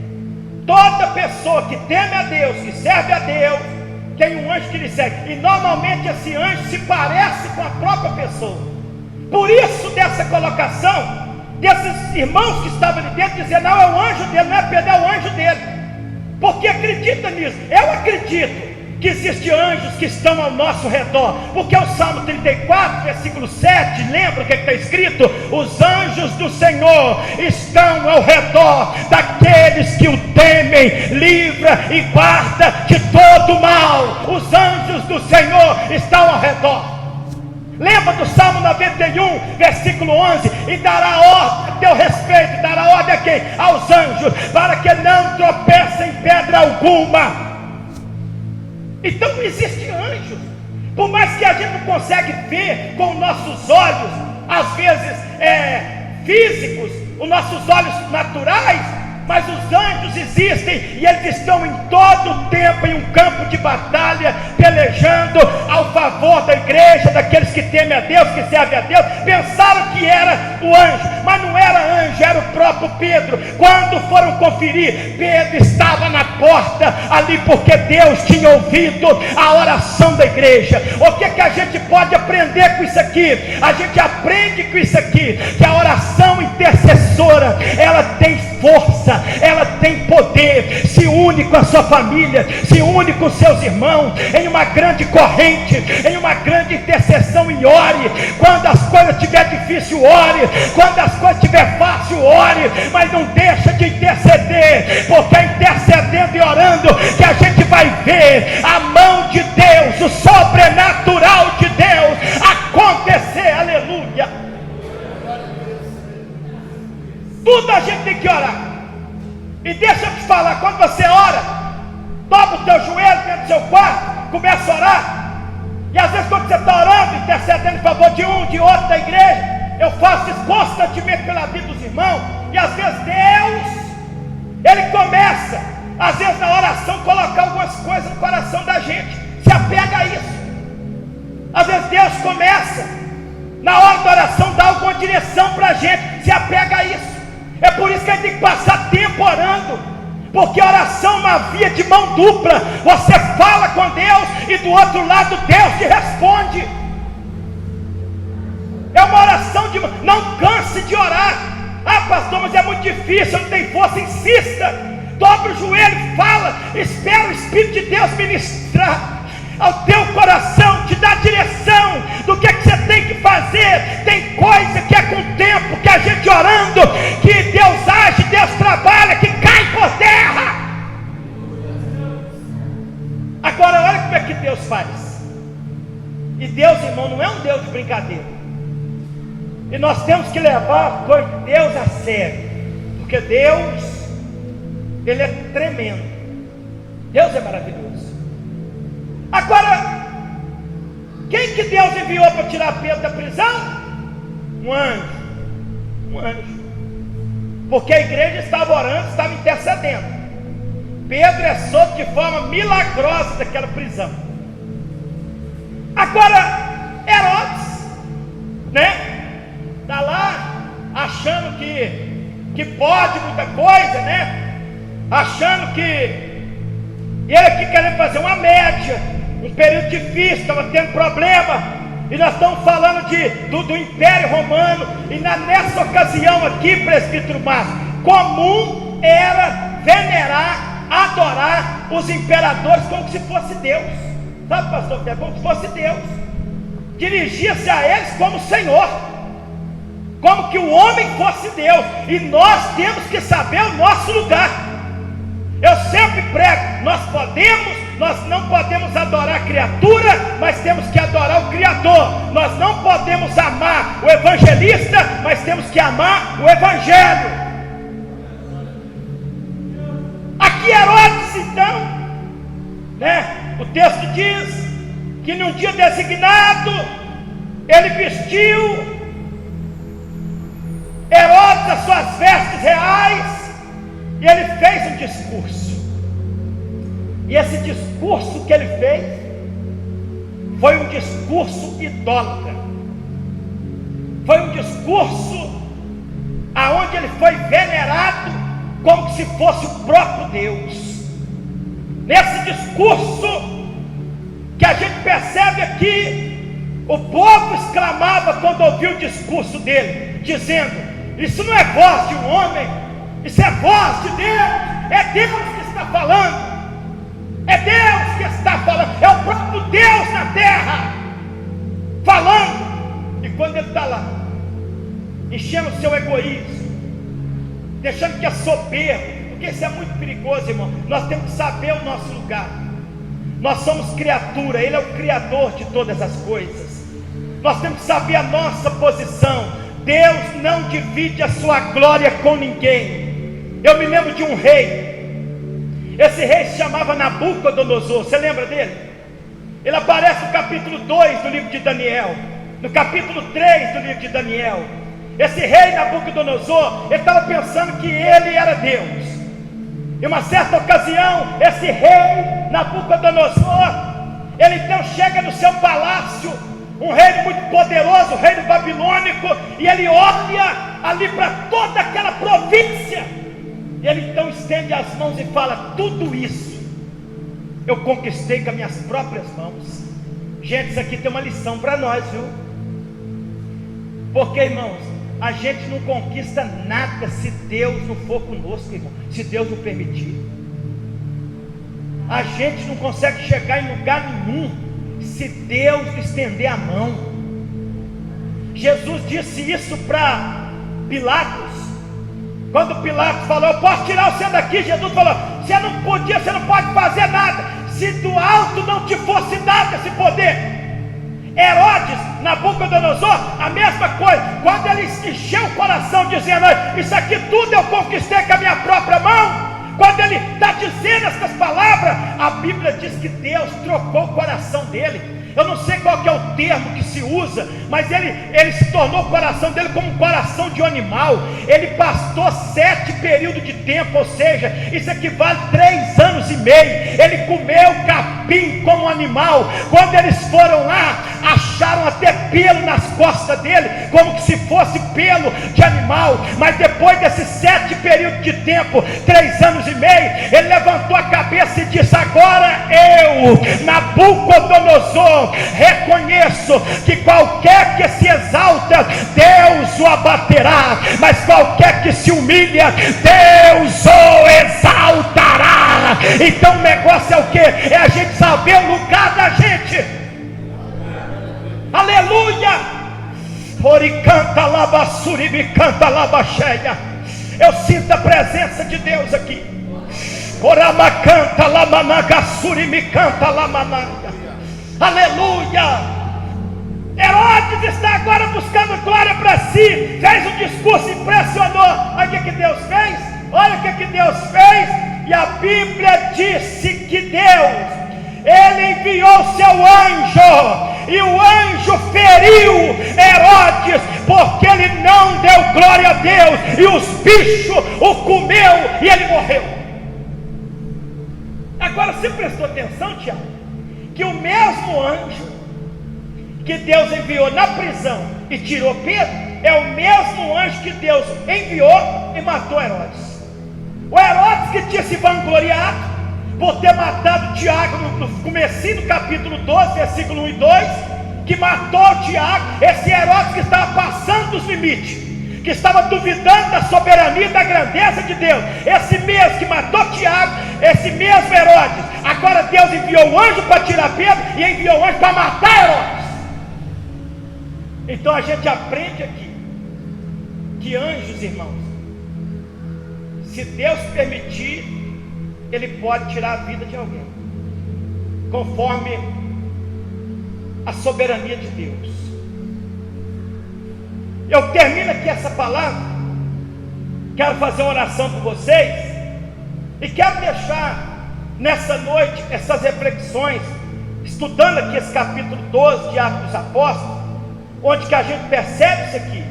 Toda pessoa que teme a Deus, que serve a Deus, tem um anjo que lhe segue. E normalmente esse anjo se parece com a própria pessoa. Por isso dessa colocação desses irmãos que estavam ali dentro, dizer: não, é o anjo dele, não é Pedro, é o anjo dele. Porque acredita nisso. Eu acredito que existem anjos que estão ao nosso redor, porque o Salmo 34, versículo 7, lembra o que está escrito? Os anjos do Senhor estão ao redor daqueles que o temem, livra e guarda de todo mal. Os anjos do Senhor estão ao redor. Lembra do Salmo 91, versículo 11: e dará ordem a teu respeito, dará ordem a quem? Aos anjos, para que não tropecem em pedra alguma. Então existem anjos, por mais que a gente não consegue ver com nossos olhos, às vezes físicos, os nossos olhos naturais, mas os anjos existem e eles estão em todo o tempo em um campo de batalha, pelejando ao favor da igreja, daqueles que temem a Deus, que servem a Deus. Pensaram que era o anjo, mas não era anjo, era o próprio Pedro. Quando foram conferir, Pedro estava na porta ali, porque Deus tinha ouvido a oração da igreja. O que a gente pode aprender com isso aqui? A gente aprende com isso aqui, que a oração intercessora, ela tem força, ela tem poder. Se une com a sua família, se une com seus irmãos em uma grande corrente, em uma grande intercessão, e ore. Quando as coisas estiver difícil, ore. Quando as coisas estiver fácil, ore. Mas não deixa de interceder, porque é intercedendo e orando que a gente vai ver a mão de Deus, o sobrenatural de Deus acontecer. Aleluia. Tudo a gente tem que orar. E deixa eu te falar, quando você ora, dobra o teu joelho dentro do seu quarto, começa a orar. E às vezes quando você está orando, intercedendo em favor de um, de outro, da igreja, eu faço isso constantemente pela vida dos irmãos. E às vezes Deus, Ele começa, às vezes na oração, colocar algumas coisas no coração da gente. Se apega a isso. Às vezes Deus começa, na hora da oração, dá alguma direção para a gente. Se apega a isso. É por isso que a gente tem que passar tempo orando, porque oração é uma via de mão dupla. Você fala com Deus e do outro lado Deus te responde. É uma oração de... Não canse de orar. Ah, pastor, mas é muito difícil, eu não tenho força. Insista, dobra o joelho, fala, espera o Espírito de Deus ministrar ao teu coração, te dá direção do que você tem que fazer. Tem coisa que é com o tempo, que a gente orando, que Deus age, Deus trabalha, que cai por terra. Agora olha como é que Deus faz. E Deus, irmão, não é um Deus de brincadeira. E nós temos que levar Deus a sério, porque Deus, Ele é tremendo. Deus é maravilhoso. Agora, quem que Deus enviou para tirar Pedro da prisão? Um anjo. Um anjo. Porque a igreja estava orando, estava intercedendo. Pedro é solto de forma milagrosa daquela prisão. Agora, Herodes, né? Está lá, achando que pode muita coisa, né? Achando que... E ele aqui querendo fazer uma média, um período difícil, estava tendo problema, e nós estamos falando do Império Romano, e nessa ocasião aqui, presbítero Márcio, comum era venerar, adorar os imperadores como se fosse Deus. Sabe, pastor, como se fosse Deus. Dirigia-se a eles como Senhor, como que o homem fosse Deus, e nós temos que saber o nosso lugar. Eu sempre prego, nós não podemos adorar a criatura, mas temos que adorar o Criador. Nós não podemos amar o evangelista, mas temos que amar o Evangelho. Aqui Herodes, então, né? O texto diz que num dia designado, ele vestiu Herodes as suas vestes reais, e ele fez um discurso. E esse discurso que ele fez foi um discurso idólatra. Foi um discurso aonde ele foi venerado como se fosse o próprio Deus. Nesse discurso que a gente percebe aqui, o povo exclamava quando ouviu o discurso dele, dizendo: isso não é voz de um homem, isso é voz de Deus, é Deus que está falando, é Deus que está falando, é o próprio Deus na terra falando. E quando ele está lá, enchendo o seu egoísmo, deixando que a soberba, porque isso é muito perigoso, irmão. Nós temos que saber o nosso lugar. Nós somos criatura, Ele é o Criador de todas as coisas. Nós temos que saber a nossa posição. Deus não divide a sua glória com ninguém. Eu me lembro de um rei. Esse rei se chamava Nabucodonosor. Você lembra dele? Ele aparece no capítulo 2 do livro de Daniel, no capítulo 3 do livro de Daniel. Esse rei Nabucodonosor, ele estava pensando que ele era Deus. Em uma certa ocasião, esse rei Nabucodonosor, ele então chega no seu palácio, um reino muito poderoso, o reino babilônico, e ele olha ali para toda aquela província, e ele então estende as mãos e fala: tudo isso eu conquistei com as minhas próprias mãos. Gente, isso aqui tem uma lição para nós, viu? Porque, irmãos, a gente não conquista nada se Deus não for conosco, irmão. Se Deus não permitir, a gente não consegue chegar em lugar nenhum se Deus estender a mão. Jesus disse isso para Pilatos. Quando Pilatos falou: eu posso tirar você daqui, Jesus falou: você não podia, você não pode fazer nada se do alto não te fosse dado esse poder. Herodes, Nabucodonosor, a mesma coisa. Quando ele encheu o coração dizendo: isso aqui tudo eu conquistei com a minha própria mão, quando ele está dizendo essas palavras, a Bíblia diz que Deus trocou o coração dele. Eu não sei qual que é o termo que se usa, mas ele se tornou o coração dele como um coração de um animal. Ele pastou 7 períodos de tempo, ou seja, isso equivale a 3 anos e meio. Ele comeu capim como um animal. Quando eles foram lá, acharam até pelo nas costas dele, como que se fosse pelo de animal. Mas depois desses 7 períodos de tempo, 3 anos e meio, ele levantou a cabeça e disse: agora eu, Nabucodonosor, reconheço que qualquer que se exalta, Deus o abaterá, mas qualquer que se humilha, Deus o exaltará. Então o negócio é o que? É a gente saber o lugar da gente. Aleluia! Oricanta labassuri, me canta labacheia. Eu sinto a presença de Deus aqui. Oramacanta lamanagassuri, me canta lamanaia. Aleluia! Herodes está agora buscando glória para si. Fez um discurso, impressionou. Olha o que Deus fez. Olha o que Deus fez. E a Bíblia disse que Deus, Ele enviou seu anjo, e o anjo feriu Herodes, porque ele não deu glória a Deus, e os bichos o comeu e ele morreu. Agora você prestou atenção, Tiago, que o mesmo anjo que Deus enviou na prisão e tirou Pedro, é o mesmo anjo que Deus enviou e matou Herodes. O Herodes que tinha se vangloriado por ter matado Tiago no comecinho do capítulo 12, versículo 1 e 2, que matou Tiago, esse Herodes que estava passando dos limites, que estava duvidando da soberania e da grandeza de Deus, esse mesmo que matou Tiago, esse mesmo Herodes, agora Deus enviou o anjo para tirar Pedro e enviou o anjo para matar Herodes. Então a gente aprende aqui que anjos, irmãos, se Deus permitir, Ele pode tirar a vida de alguém, conforme a soberania de Deus. Eu termino aqui essa palavra, quero fazer uma oração por vocês, e quero deixar nessa noite essas reflexões, estudando aqui esse capítulo 12 de Atos dos Apóstolos, onde que a gente percebe isso aqui,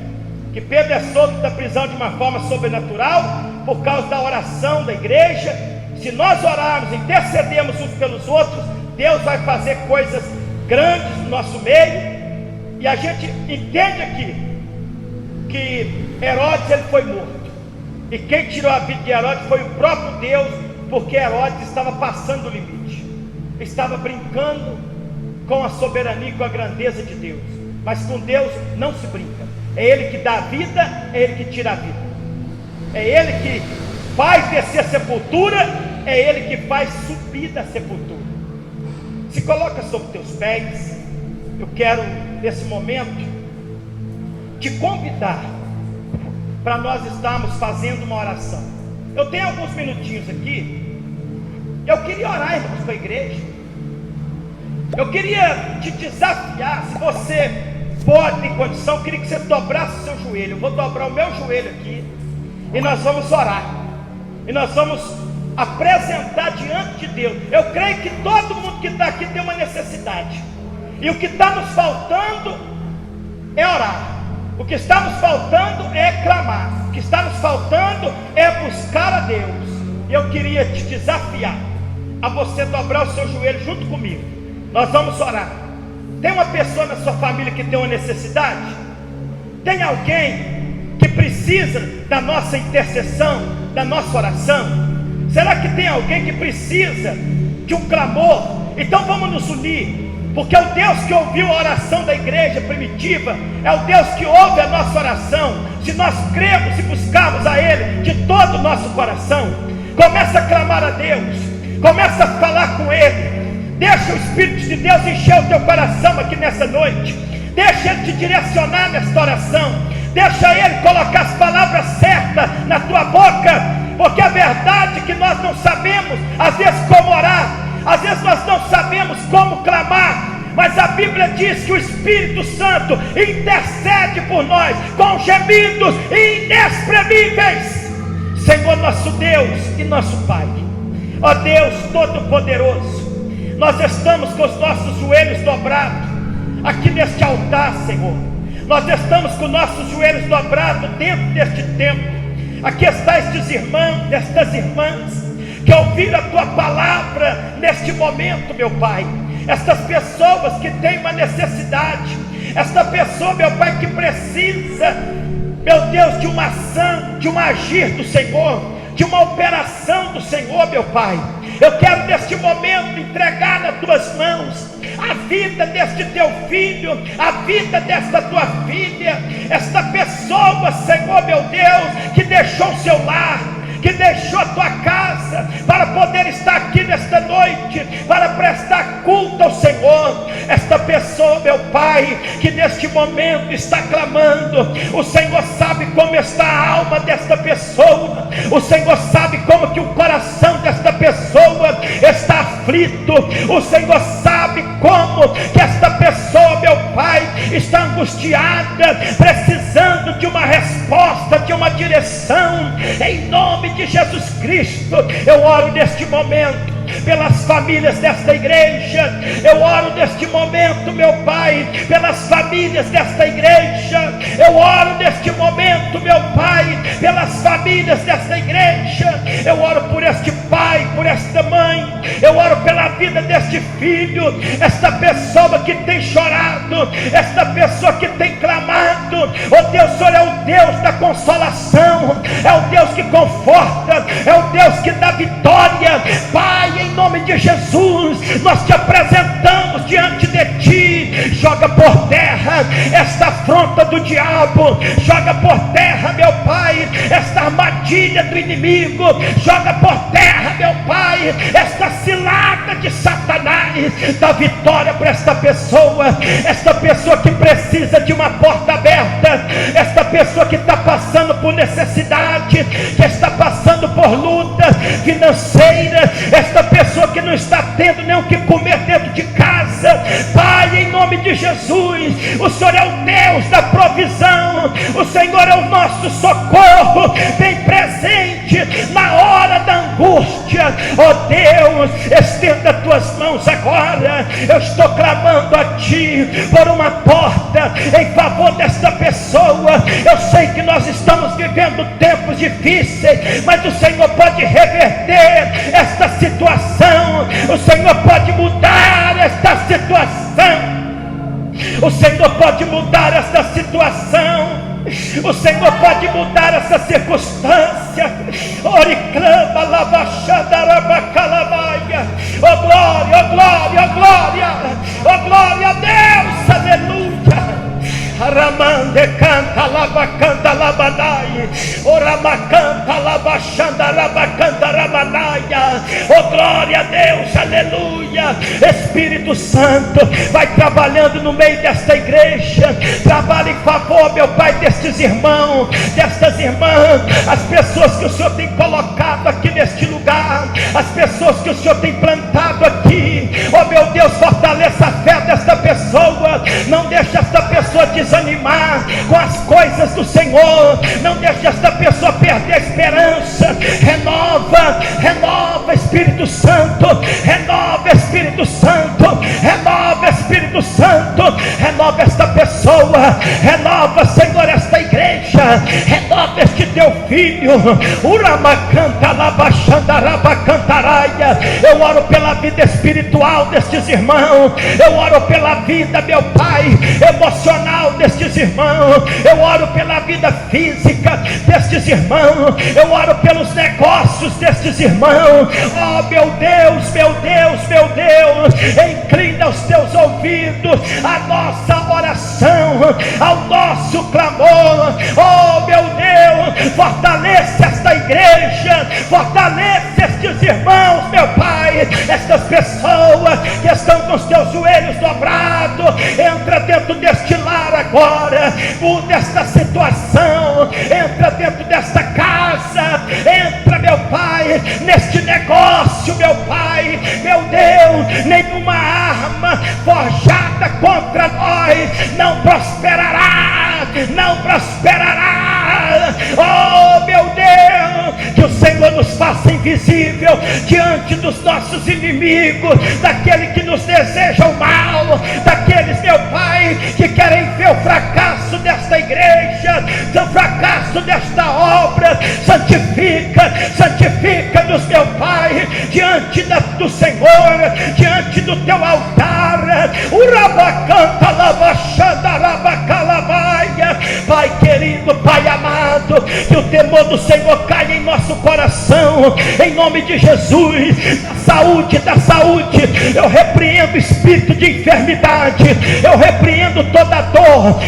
que Pedro é solto da prisão de uma forma sobrenatural, por causa da oração da igreja. Se nós orarmos, intercedermos uns pelos outros, Deus vai fazer coisas grandes no nosso meio. E a gente entende aqui que Herodes ele foi morto. E quem tirou a vida de Herodes foi o próprio Deus, porque Herodes estava passando o limite, estava brincando com a soberania e com a grandeza de Deus. Mas com Deus não se brinca. É Ele que dá a vida, é Ele que tira a vida, é Ele que faz descer a sepultura, é Ele que faz subir da sepultura. Se coloca sobre teus pés. Eu quero nesse momento te convidar para nós estarmos fazendo uma oração. Eu tenho alguns minutinhos aqui. Eu queria orar, irmãos, com a igreja. Eu queria te desafiar. Se você pode, tem condição, eu queria que você dobrasse o seu joelho. Eu vou dobrar o meu joelho aqui e nós vamos orar, e nós vamos apresentar diante de Deus. Eu creio que todo mundo que está aqui tem uma necessidade, e o que está nos faltando é orar. O que está nos faltando é clamar. O que está nos faltando é buscar a Deus. Eu queria te desafiar a você dobrar o seu joelho junto comigo. Nós vamos orar. Tem uma pessoa na sua família que tem uma necessidade? Tem alguém que precisa da nossa intercessão, da nossa oração? Será que tem alguém que precisa de um clamor? Então vamos nos unir, porque é o Deus que ouviu a oração da igreja primitiva, é o Deus que ouve a nossa oração, se nós cremos e buscarmos a Ele de todo o nosso coração. Começa a clamar a Deus, começa a falar com Ele, deixa o Espírito de Deus encher o teu coração aqui nessa noite, deixa Ele te direcionar nesta oração, deixa Ele colocar as palavras certas na tua boca, porque a verdade é que nós não sabemos às vezes como orar, às vezes nós não sabemos como clamar, mas a Bíblia diz que o Espírito Santo intercede por nós com gemidos inexprimíveis. Senhor nosso Deus e nosso Pai, ó Deus Todo-Poderoso, nós estamos com os nossos joelhos dobrados aqui neste altar, Senhor. Nós estamos com nossos joelhos dobrados dentro deste templo. Aqui está estes irmãos, estas irmãs que ouviram a tua palavra neste momento, meu Pai. Estas pessoas que têm uma necessidade, esta pessoa, meu Pai, que precisa, meu Deus, de uma ação, de um agir do Senhor, de uma operação do Senhor, meu Pai. Eu quero neste momento entregar nas tuas mãos a vida deste teu filho, a vida desta tua filha, esta pessoa, Senhor, meu Deus, que deixou o seu lar, que deixou a tua casa para poder estar aqui nesta noite, para prestar culto ao Senhor. Esta pessoa, meu Pai, que neste momento está clamando, o Senhor sabe como está a alma desta pessoa, o Senhor sabe como que o coração desta pessoa está aflito, o Senhor sabe como que esta pessoa, meu Pai, está angustiada, precisando de uma resposta, de uma direção. Em nome de Jesus Cristo, eu oro neste momento pelas famílias desta igreja. Eu oro neste momento, meu Pai, pelas famílias desta igreja. Eu oro neste momento, meu Pai, pelas famílias desta igreja. Eu oro por este pai, por esta mãe. Eu oro pela vida deste filho, esta pessoa que tem chorado, esta pessoa que tem clamado. Oh Deus, o Senhor é o Deus da consolação, é o Deus que conforta, é o Deus que dá vitória. Pai, em nome de Jesus, nós te apresentamos diante de ti. Joga por terra esta afronta do diabo, joga por terra, meu Pai, esta armadilha do inimigo, joga por terra, meu Pai, esta cilada de Satanás. Dá vitória para esta pessoa que precisa de uma porta aberta, esta pessoa que está passando por necessidade, que está passando por luta financeira, esta pessoa que não está tendo nem o que comer dentro de casa. Pai, em nome de Jesus, o Senhor é o Deus da provisão, o Senhor é o nosso socorro, bem presente na hora da angústia. Ó Deus, estenda tuas mãos agora. Eu estou clamando a ti por uma porta em favor desta pessoa. Eu sei que nós estamos vivendo tempos difíceis, mas o Senhor pode reverter esta situação, o Senhor pode mudar esta situação, o Senhor pode mudar esta situação. O Senhor pode mudar essa circunstância. Oriclama, labaxandarabacalamaia. Oh glória, oh glória, oh glória. Oh glória a Deus, aleluia. Aramande canta, labacanta, labanai. Oramacanta, labaxanda, rabacanta, rabanaia. Oh glória a Deus, aleluia. Espírito Santo, vai trabalhando no meio desta igreja. Trabalhe em favor, meu Pai, destes irmãos, destas irmãs, as pessoas que o Senhor tem colocado aqui neste lugar, as pessoas que o Senhor tem plantado aqui. Oh meu Deus, fortaleça a fé desta pessoa. Não deixe esta pessoa desanimar com as coisas do Senhor. Não deixe esta pessoa perder a esperança. Renova, renova, Espírito Santo. Renova, Espírito Santo. Renova, Espírito Santo. Renova esta pessoa. Renova, Senhor, esta igreja. Renova este teu filho. Uramacanta, labaxandarabacantaraia. Eu oro pela vida espiritual destes irmãos. Eu oro pela vida, meu Pai, emocional destes irmãos. Eu oro pela vida física destes irmãos. Eu oro pelos negócios destes irmãos. Oh meu Deus, meu Deus, meu Deus, inclina os teus ouvidos à nossa oração, ao nosso clamor. Oh meu Deus, fortalece esta igreja, fortalece estes irmãos, meu Pai, estas pessoas que estão com os teus joelhos dobrados. Entra dentro deste lar agora, muda esta situação, entra dentro desta casa, entra, meu Pai, neste negócio, meu Pai, meu Deus. Nenhuma arma forjada contra nós não prosperará, não prosperará. Oh meu Deus, que o Senhor nos faça invisível diante dos nossos inimigos, daquele que nos deseja o mal, daqueles, meu Pai, que querem ver o fracasso desta igreja, o fracasso desta obra. Santifica, santifica-nos, meu Pai, diante do Senhor, diante do teu altar. Urabacanta, labaxanda, rabacalamaia. Pai querido, Pai amado, que o temor do Senhor caia em nosso coração, em nome de Jesus. Da saúde, eu repreendo o espírito de enfermidade, eu repreendo toda dor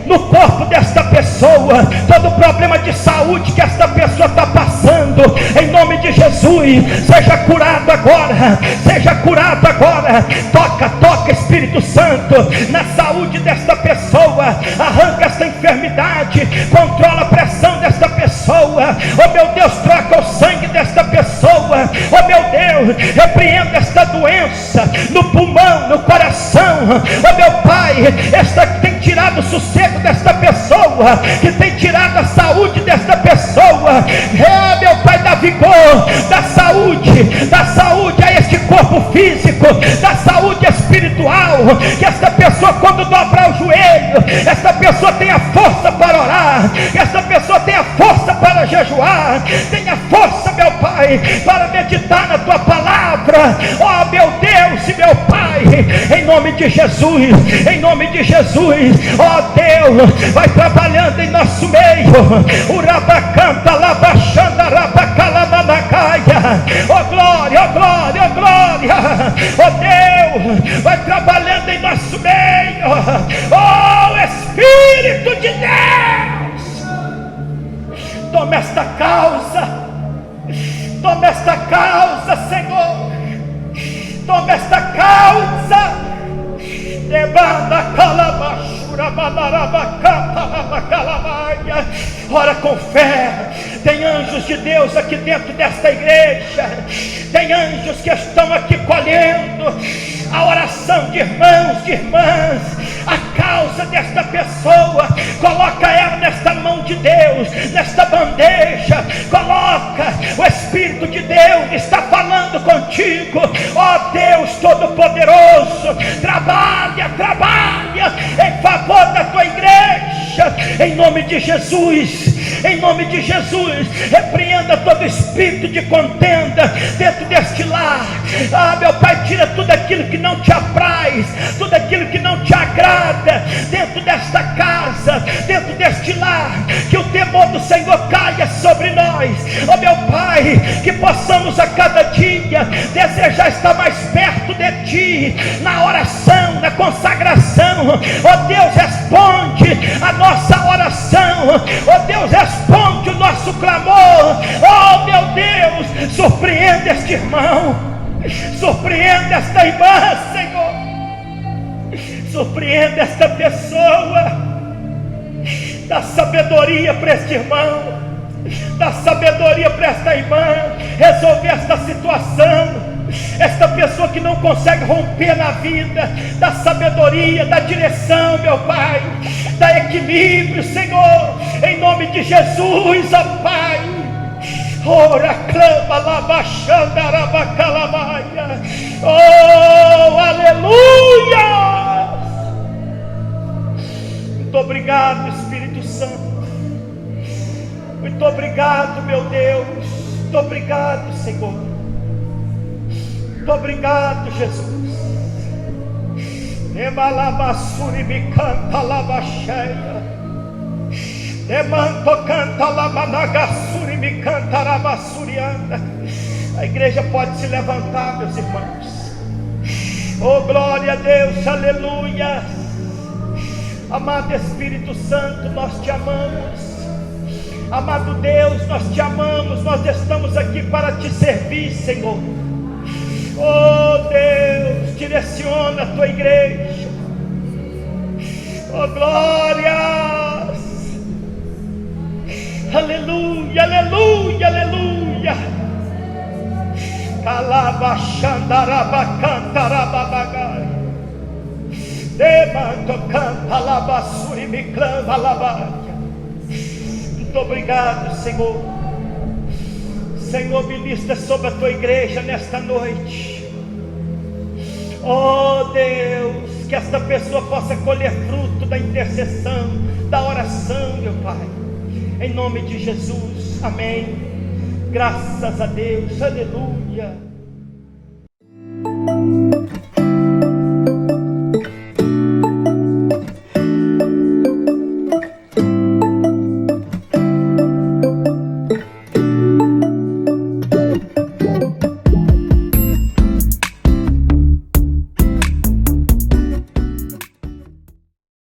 no corpo desta pessoa, todo problema de saúde que esta pessoa está passando, em nome de Jesus, seja curado agora, seja curado agora. Toca, toca, Espírito Santo, na saúde desta pessoa, arranca esta enfermidade, controla a pressão desta pessoa. Oh meu Deus, troca o sangue desta pessoa. Oh meu Deus, repreenda esta doença no pulmão, no coração. Oh meu Pai, esta que tem tirado o sossego desta pessoa, que tem tirado a saúde desta pessoa. É, meu Pai, dá vigor, dá saúde a este corpo físico, dá saúde espiritual, que esta pessoa, quando dobrar o joelho, esta pessoa tenha força para orar, que esta pessoa tenha força para jejuar, tenha força, meu Pai, para meditar na tua palavra. Oh meu Deus e meu Pai, em nome de Jesus, em nome de Jesus. Oh Deus, vai trabalhando em nosso meio. Urabacanta, labaxanda, rabacalamanacaya. Oh glória, oh glória, oh glória. Oh Deus, vai trabalhando em nosso meio. Oh Espírito de Deus, toma esta causa, Senhor, toma esta causa. Debanda calabachura, balarabacata, ora com fé. Tem anjos de Deus aqui dentro desta igreja, tem anjos que estão aqui colhendo a oração de irmãos, de irmãs, a causa desta pessoa. Coloca ela nesta mão de Deus, nesta bandeja, coloca. O Espírito de Deus está falando contigo. Ó Deus Todo-Poderoso, trabalha em favor da tua igreja, em nome de Jesus. em nome de Jesus. Repreenda todo espírito de contenda dentro deste lar. Meu Pai, tira tudo aquilo que não te apraz, tudo aquilo que não te agrada dentro desta casa, dentro deste lar. Que o temor do Senhor caia sobre nós, meu Pai, que possamos a cada dia desejar estar mais perto de Ti, na oração, na consagração. Deus, responde a nossa oração. Deus, responde o nosso clamor. Meu Deus, surpreende este irmão, surpreende esta irmã, Senhor, surpreende esta pessoa. Dá sabedoria para este irmão, dá sabedoria para esta irmã resolver esta situação. Esta pessoa que não consegue romper na vida, dá sabedoria, dá direção, meu Pai, dá equilíbrio, Senhor, em nome de Jesus, ó Pai. Ora, clama, labaxanda, arabacalamaia. Oh, aleluia! Muito obrigado, Espírito Santo. Muito obrigado, meu Deus. Muito obrigado, Senhor. Muito obrigado, Jesus. Emalabassuri me canta labaxeia. Demanto canta lamanagassuri me canta rabassurianda. A igreja pode se levantar, meus irmãos. Oh, glória a Deus, aleluia. Amado Espírito Santo, nós te amamos. Amado Deus, nós te amamos. Nós estamos aqui para te servir, Senhor. Oh Deus, direciona a tua igreja. Oh glórias. Aleluia, aleluia, aleluia. Calabachandarabacantarabagaia. Demanto canta labassuri me clama labaia. Muito obrigado, Senhor. Senhor, ministra sobre a tua igreja nesta noite. Oh Deus, que esta pessoa possa colher fruto da intercessão, da oração, meu Pai, em nome de Jesus, amém. Graças a Deus, aleluia.